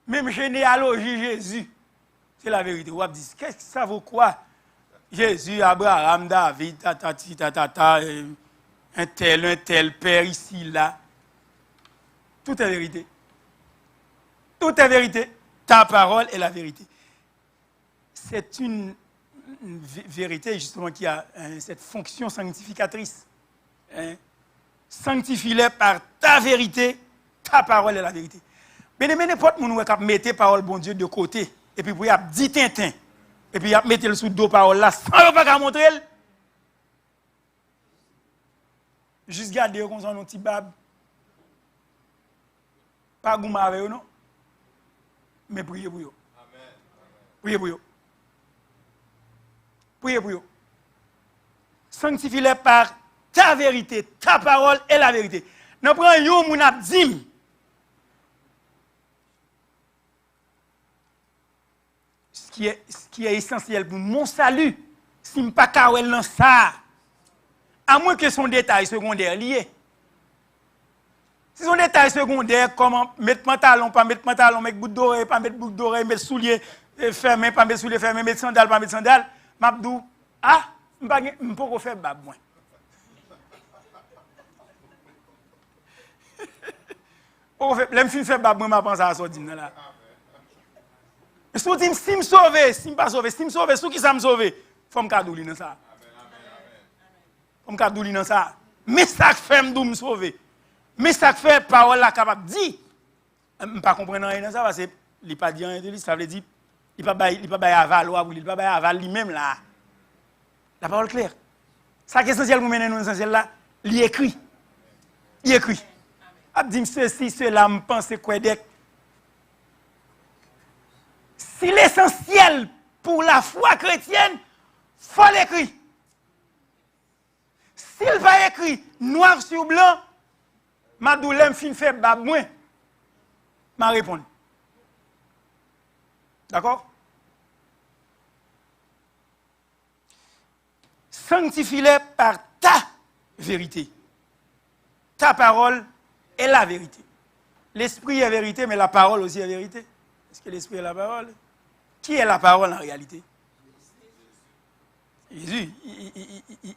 même généalogie Jésus, c'est la vérité. Vous dites, qu'est-ce que ça vaut quoi? Jésus, Abraham, David, un tel père ici, là. Tout est vérité. Tout est vérité. Ta parole est la vérité. C'est une vérité, justement, qui a cette fonction sanctificatrice. Sanctifie-les par ta vérité. Ta parole est la vérité. Mais n'importe qui mette parole, bon Dieu, de côté, et puis il a dit Tintin, et puis il a mis le sous dos parole là, sans ne pas montrer. Juste garder comme ça, un petit bab. Pas gouma avec eux, non? Mais priez pour eux. Priez pour eux. Priez pour eux. Sanctifie-les par ta vérité. Ta parole est la vérité. Nous prenons un moun ap dim. Ce qui est essentiel pour mon salut, si je ne suis pas kawel dans ça, à moins que son détail secondaire lié. Si son détail secondaire, comment mettre pantalon, pas mettre pantalon, mettre boucle d'oreille, pas mettre boucle d'oreille, mettre soulier fermé, pas mettre soulier fermé, mettre sandal, pas mettre sandal, m'abdou, ah, je ne peux pas faire bab moins. Là, je fais bab moins, je pense à ça, là. Si je me sauve, si je ne pas sauvé, si je me sauve, si ça me sauve, il faut me cadeau dans ça. Il faut me cadeau dans ça. Mais ça fait me sauver. Mais ça fait parole là capable de dire. Je ne comprends pas rien dans ça parce qu'il n'est pas dit rien de lui. Ça veut dire il ne peut pas aval ou il ne peut pas aval lui-même là. La parole claire. Ça qui est essentiel pour mener nous essentiel là, il écrit. Il écrit. Il dit ceci, cela, me pense quoi d'être. Si l'essentiel pour la foi chrétienne, il faut l'écrire. S'il va écrit noir sur blanc, ma douleur me fin fait bab moins. Ma réponse. D'accord? Sanctifie-les par ta vérité. Ta parole est la vérité. L'esprit est vérité, mais la parole aussi est vérité. Est-ce que l'esprit est la parole? Qui est la parole en réalité? Jésus,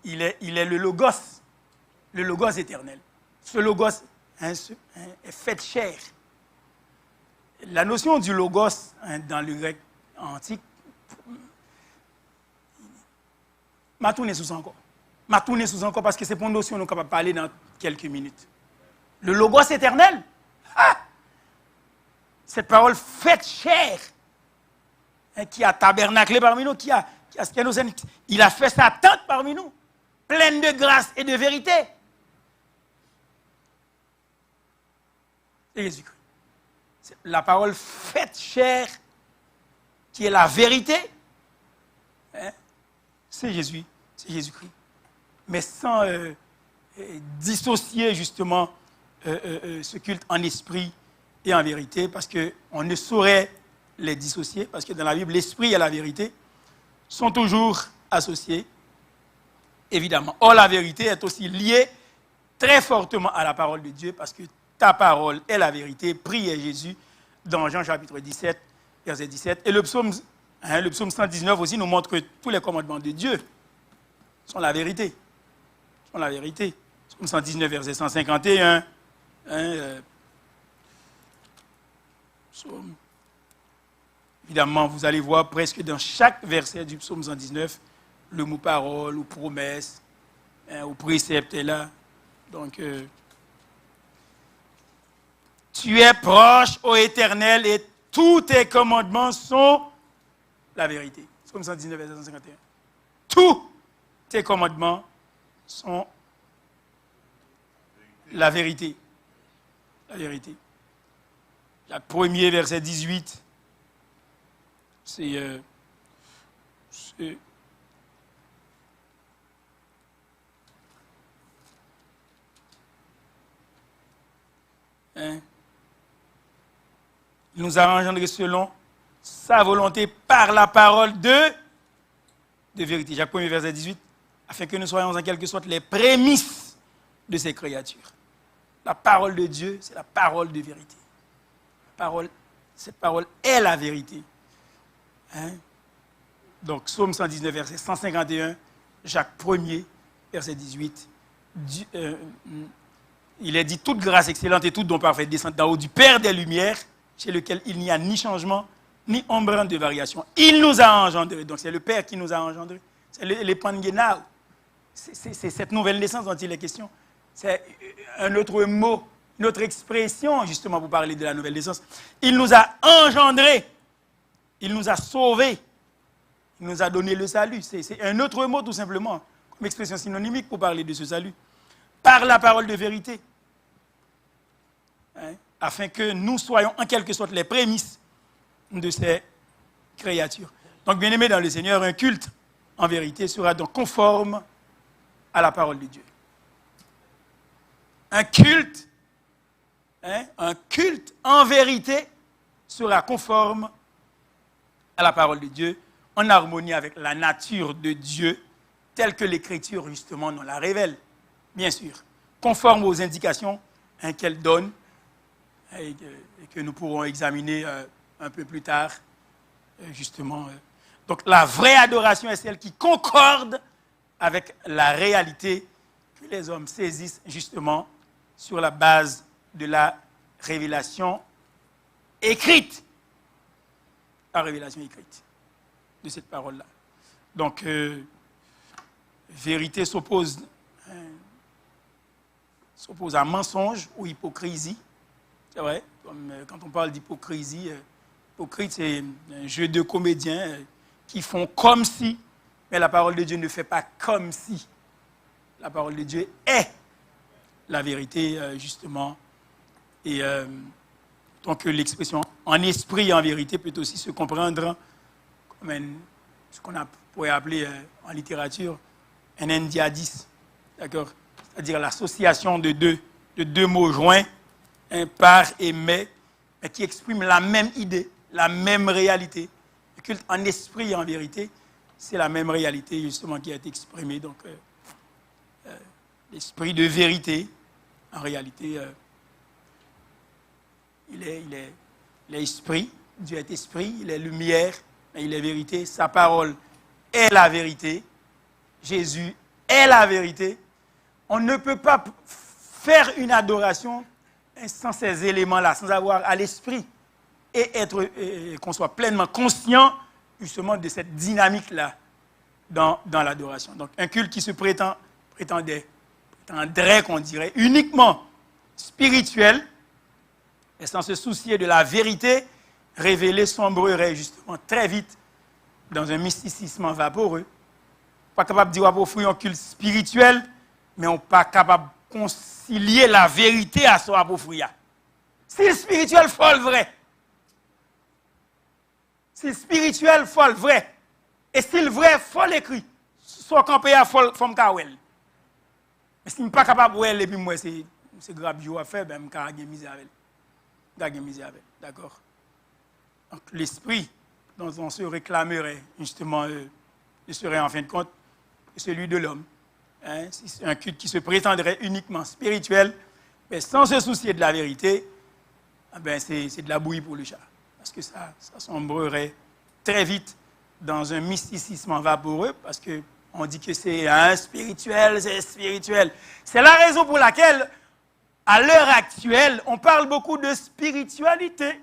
il est le logos éternel. Ce logos est fait chair. La notion du logos dans le grec antique, m'a tourné sous encore. M'a tourné sous encore parce que c'est pour une notion que nous sommes capables de parler dans quelques minutes. Le logos éternel, cette parole faite chair, qui a tabernaclé parmi nous, il a fait sa tente parmi nous, pleine de grâce et de vérité. C'est Jésus-Christ. C'est la parole faite chair, qui est la vérité, c'est Jésus, c'est Jésus-Christ. Mais sans dissocier justement ce culte en esprit et en vérité, parce qu'on ne saurait les dissocier, parce que dans la Bible, l'esprit et la vérité sont toujours associés, évidemment. Or, la vérité est aussi liée très fortement à la parole de Dieu, parce que ta parole est la vérité, priait Jésus dans Jean chapitre 17, verset 17. Et le psaume 119 aussi nous montre que tous les commandements de Dieu sont la vérité. Sont la vérité. Psaume 119, verset 151. Évidemment, vous allez voir presque dans chaque verset du psaume 119, le mot parole ou promesse ou précepte est là. Donc, tu es proche, ô Éternel, et tous tes commandements sont la vérité. Psaume 119, verset 151. Tous tes commandements sont la vérité. La vérité. Le premier verset 18, c'est il nous a engendrés selon sa volonté par la parole de vérité. Jacques 1er, verset 18, afin que nous soyons en quelque sorte les prémices de ces créatures. La parole de Dieu, c'est la parole de vérité. Cette parole est la vérité. Donc, Psaume 119, verset 151, Jacques 1er, verset 18. Il est dit, toute grâce excellente et toute don parfaite descend d'en haut du Père des Lumières, chez lequel il n'y a ni changement, ni ombre de variation. Il nous a engendrés. Donc, c'est le Père qui nous a engendrés. C'est les Pangenao. C'est cette nouvelle naissance dont il est question. C'est un autre mot, une autre expression, justement, pour parler de la nouvelle naissance. Il nous a engendrés. Il nous a sauvés. Il nous a donné le salut. C'est un autre mot, tout simplement, comme expression synonymique pour parler de ce salut. Par la parole de vérité. Afin que nous soyons en quelque sorte les prémices de ces créatures. Donc, bien aimés dans le Seigneur, un culte en vérité sera donc conforme à la parole de Dieu. Un culte en vérité sera conforme à la parole de Dieu, en harmonie avec la nature de Dieu, telle que l'Écriture justement nous la révèle, bien sûr, conforme aux indications qu'elle donne et que nous pourrons examiner un peu plus tard, justement. Donc la vraie adoration est celle qui concorde avec la réalité que les hommes saisissent justement sur la base de la révélation écrite. La révélation écrite de cette parole-là. Donc, vérité s'oppose à mensonge ou hypocrisie. C'est vrai, comme, quand on parle d'hypocrisie, hypocrite, c'est un jeu de comédiens qui font comme si, mais la parole de Dieu ne fait pas comme si. La parole de Dieu est la vérité, justement. Et donc l'expression en esprit et en vérité peut aussi se comprendre comme ce qu'on pourrait appeler en littérature un endiadis, d'accord? C'est-à-dire l'association de deux mots joints, par et mais qui expriment la même idée, la même réalité. Le culte en esprit et en vérité, c'est la même réalité justement qui a été exprimée. Donc l'esprit de vérité, en réalité, il est esprit, Dieu est esprit, il est lumière, mais il est vérité. Sa parole est la vérité. Jésus est la vérité. On ne peut pas faire une adoration sans ces éléments-là, sans avoir à l'esprit et qu'on soit pleinement conscient justement de cette dynamique-là dans l'adoration. Donc un culte qui se prétendrait qu'on dirait uniquement spirituel et sans se soucier de la vérité révélée sombrerait justement très vite dans un mysticisme vaporeux. Pas capable de dire qu'on offrir un culte spirituel, mais on n'est pas capable de concilier la vérité à son approprié. Si le spirituel faut le vrai, si le spirituel faut le vrai, et si le vrai faut l'écrit, soit campé à faut me kawel. Mais si je ne suis pas capable de voir, et puis moi c'est grave à faire, ben je vais misérable. D'accord? Donc l'esprit dont on se réclamerait, justement, ne serait en fin de compte celui de l'homme. C'est un culte qui se prétendrait uniquement spirituel, mais sans se soucier de la vérité, ben c'est de la bouillie pour le chat. Parce que ça sombrerait très vite dans un mysticisme vaporeux, parce qu'on dit que c'est spirituel, c'est spirituel. C'est la raison pour laquelle, à l'heure actuelle, on parle beaucoup de spiritualité.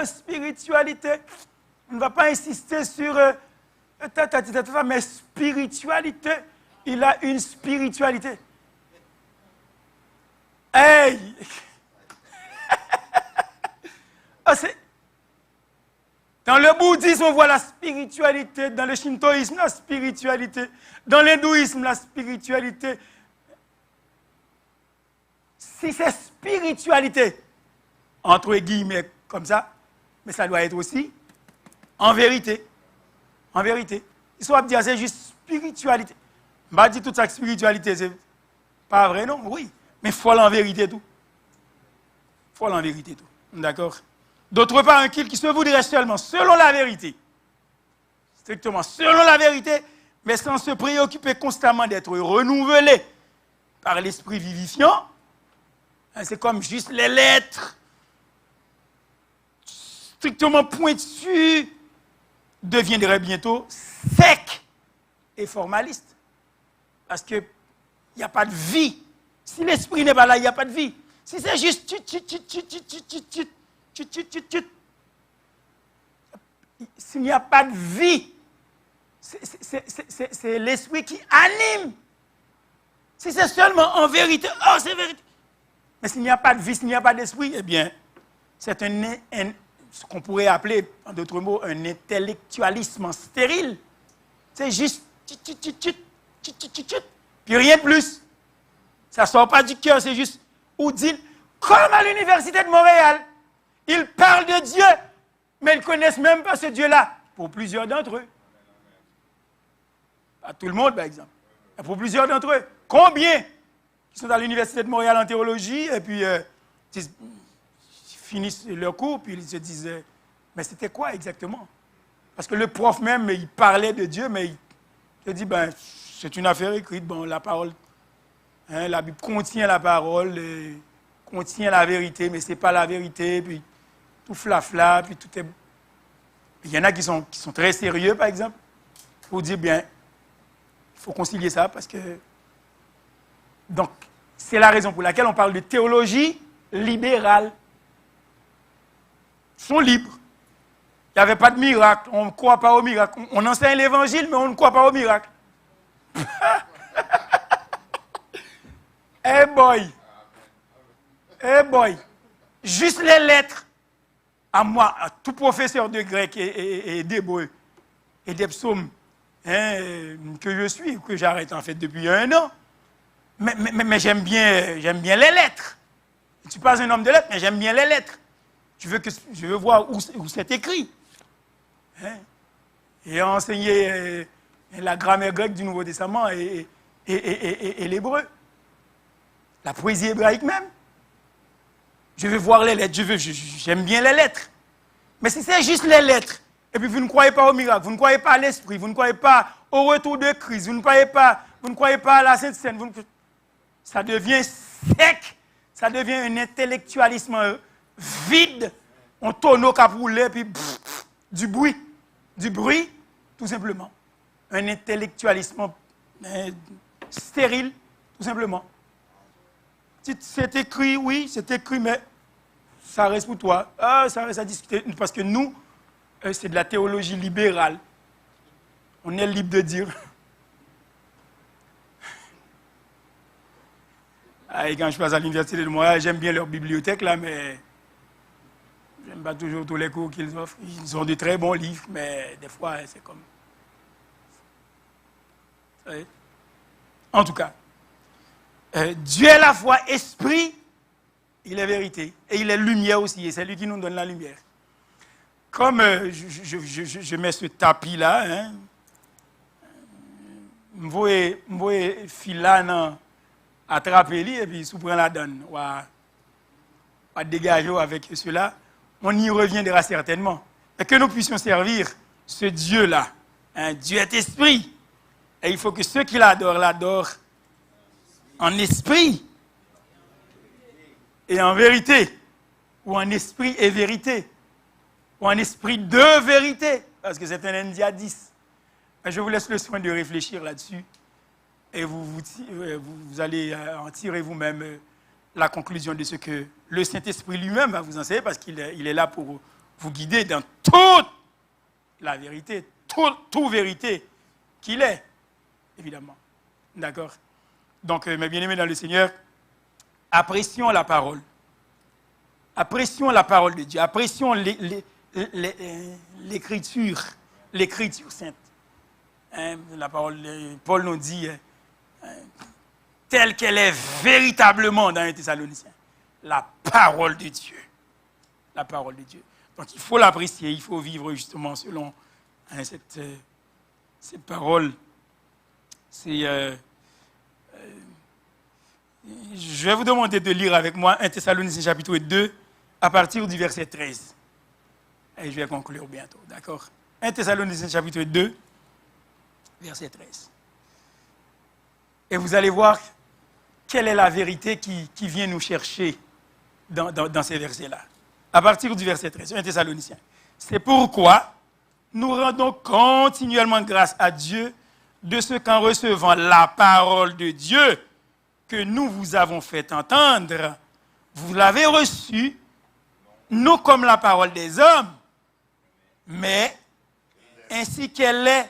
Spiritualité. On ne va pas insister sur mais spiritualité. Il a une spiritualité. Hey! Dans le bouddhisme, on voit la spiritualité. Dans le shintoïsme, la spiritualité. Dans l'hindouisme, la spiritualité. Si c'est spiritualité, entre guillemets, comme ça, mais ça doit être aussi en vérité. En vérité. Ils sont dire c'est juste spiritualité. Je ne vais pas dire toute ça spiritualité, c'est pas vrai, non? Oui. Mais il faut aller en vérité tout. Il faut aller en vérité tout. D'accord? D'autre part, un culte qui se voudrait seulement selon la vérité. Strictement selon la vérité, mais sans se préoccuper constamment d'être renouvelé par l'esprit vivifiant. C'est comme juste les lettres strictement pointues deviendraient bientôt secs et formalistes. Parce qu'il n'y a pas de vie. Si l'esprit n'est pas là, il n'y a pas de vie. Si c'est juste s'il n'y a pas de vie, c'est l'esprit qui anime. Si c'est seulement en vérité, oh c'est vérité. Mais s'il n'y a pas de vie, s'il n'y a pas d'esprit, eh bien, c'est ce qu'on pourrait appeler, en d'autres mots, un intellectualisme stérile. C'est juste puis rien de plus. Ça ne sort pas du cœur, c'est juste ou dit, comme à l'Université de Montréal, ils parlent de Dieu, mais ils ne connaissent même pas ce Dieu-là, pour plusieurs d'entre eux. Pas tout le monde, par exemple. Mais pour plusieurs d'entre eux. Combien qui sont à l'Université de Montréal en théologie, et puis ils finissent leur cours, puis ils se disent, mais c'était quoi exactement? Parce que le prof même, il parlait de Dieu, mais il te dit, ben, c'est une affaire écrite, bon, la parole, hein, la Bible contient la parole, contient la vérité, mais ce n'est pas la vérité, puis tout flafla, puis tout est... Il y en a qui sont très sérieux, par exemple, pour dire, bien, il faut concilier ça, parce que... Donc, c'est la raison pour laquelle on parle de théologie libérale. Ils sont libres. Il n'y avait pas de miracle, on ne croit pas au miracle. On enseigne l'évangile, mais on ne croit pas au miracle. Eh boy! Eh boy! Juste les lettres. À moi, à tout professeur de grec et d'hébreu et des psaumes hein, que je suis, que j'arrête en fait depuis 1 an. Mais j'aime bien les lettres. Je ne suis pas un homme de lettres, mais j'aime bien les lettres. Je veux voir où c'est écrit. Hein? Et enseigner la grammaire grecque du Nouveau Testament et l'hébreu. La poésie hébraïque même. Je veux voir les lettres, j'aime bien les lettres. Mais si c'est juste les lettres, et puis vous ne croyez pas au miracle, vous ne croyez pas à l'esprit, vous ne croyez pas au retour de Christ, vous ne croyez pas à la Sainte Seine, ça devient sec, ça devient un intellectualisme vide, on tonneau qui a roulé, puis du bruit, tout simplement. Un intellectualisme stérile, tout simplement. C'est écrit, oui, c'est écrit, mais ça reste pour toi. Ah, ça reste à discuter. Parce que nous, c'est de la théologie libérale. On est libre de dire. Et quand je passe à l'Université de Montréal, j'aime bien leur bibliothèque, là, mais j'aime pas toujours tous les cours qu'ils offrent. Ils ont de très bons livres, mais des fois, c'est comme... En tout cas, Dieu est la fois esprit, il est vérité. Et il est lumière aussi, et c'est lui qui nous donne la lumière. Comme je mets ce tapis-là, hein, je vais filer attraper lui et puis sous prendre la donne. On va dégager avec cela. On y reviendra certainement. Et que nous puissions servir ce Dieu-là. Hein, Dieu est esprit. Et il faut que ceux qui l'adorent en esprit et en vérité, ou en esprit et vérité, ou en esprit de vérité, parce que c'est un indiadis. Je vous laisse le soin de réfléchir là-dessus et vous allez en tirer vous-même la conclusion de ce que le Saint-Esprit lui-même va vous enseigner, parce qu'il est là pour vous guider dans toute la vérité, toute vérité qu'il est, évidemment. D'accord? Donc, mes bien-aimés dans le Seigneur, Apprécions la parole. Apprécions la parole de Dieu. Apprécions l'écriture, l'écriture sainte. La parole de Paul nous dit, telle qu'elle est véritablement dans les Thessaloniciens, la parole de Dieu. La parole de Dieu. Donc il faut l'apprécier, il faut vivre justement selon cette parole. Je vais vous demander de lire avec moi 1 Thessaloniciens chapitre 2 à partir du verset 13. Et je vais conclure bientôt, d'accord? 1 Thessaloniciens chapitre 2, verset 13. Et vous allez voir quelle est la vérité qui vient nous chercher dans ces versets-là. À partir du verset 13, 1 Thessaloniciens. C'est pourquoi nous rendons continuellement grâce à Dieu de ce qu'en recevant la parole de Dieu que nous vous avons fait entendre, vous l'avez reçue, non comme la parole des hommes, mais ainsi qu'elle est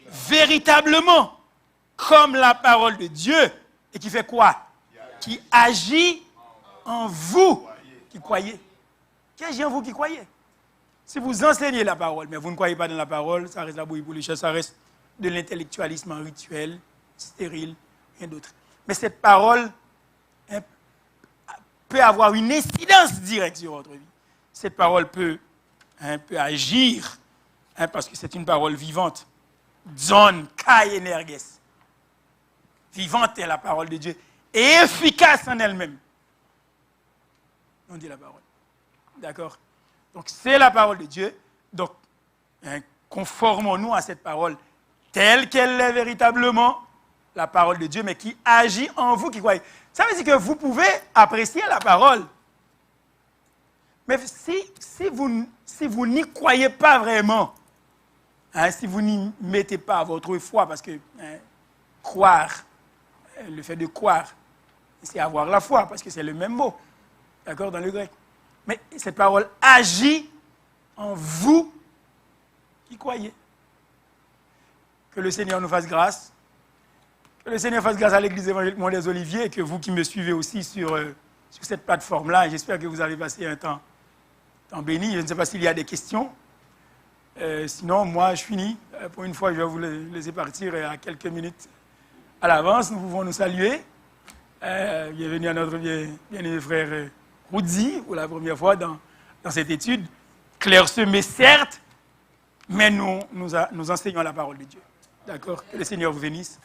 véritablement comme la parole de Dieu, et qui fait quoi? Qui agit en vous qui croyez. Qui agit en vous qui croyez. Si vous enseignez la parole, mais vous ne croyez pas dans la parole, ça reste la bouillie pour les chats, ça reste de l'intellectualisme rituel, stérile, rien d'autre. Mais cette parole peut avoir une incidence directe sur votre vie. Cette parole peut agir, parce que c'est une parole vivante. Zon, kai energes. Vivante est la parole de Dieu et efficace en elle-même. On dit la parole. D'accord? Donc c'est la parole de Dieu. Donc conformons-nous à cette parole telle qu'elle est véritablement la parole de Dieu, mais qui agit en vous qui croyez. Ça veut dire que vous pouvez apprécier la parole. Mais si vous n'y croyez pas vraiment, si vous n'y mettez pas votre foi, parce que croire, le fait de croire, c'est avoir la foi, parce que c'est le même mot, d'accord, dans le grec. Mais cette parole agit en vous qui croyez. Que le Seigneur nous fasse grâce. Que le Seigneur fasse grâce à l'Église évangélique Mont des Oliviers et que vous qui me suivez aussi sur cette plateforme-là, j'espère que vous avez passé un temps béni. Je ne sais pas s'il y a des questions. Sinon, moi, je finis. Pour une fois, je vais vous laisser partir à quelques minutes à l'avance. Nous pouvons nous saluer. Bienvenue à notre bien-aimé frère Roudi, pour la première fois dans cette étude. Clairsemée, certes, mais nous enseignons la parole de Dieu. D'accord? Que le Seigneur vous bénisse.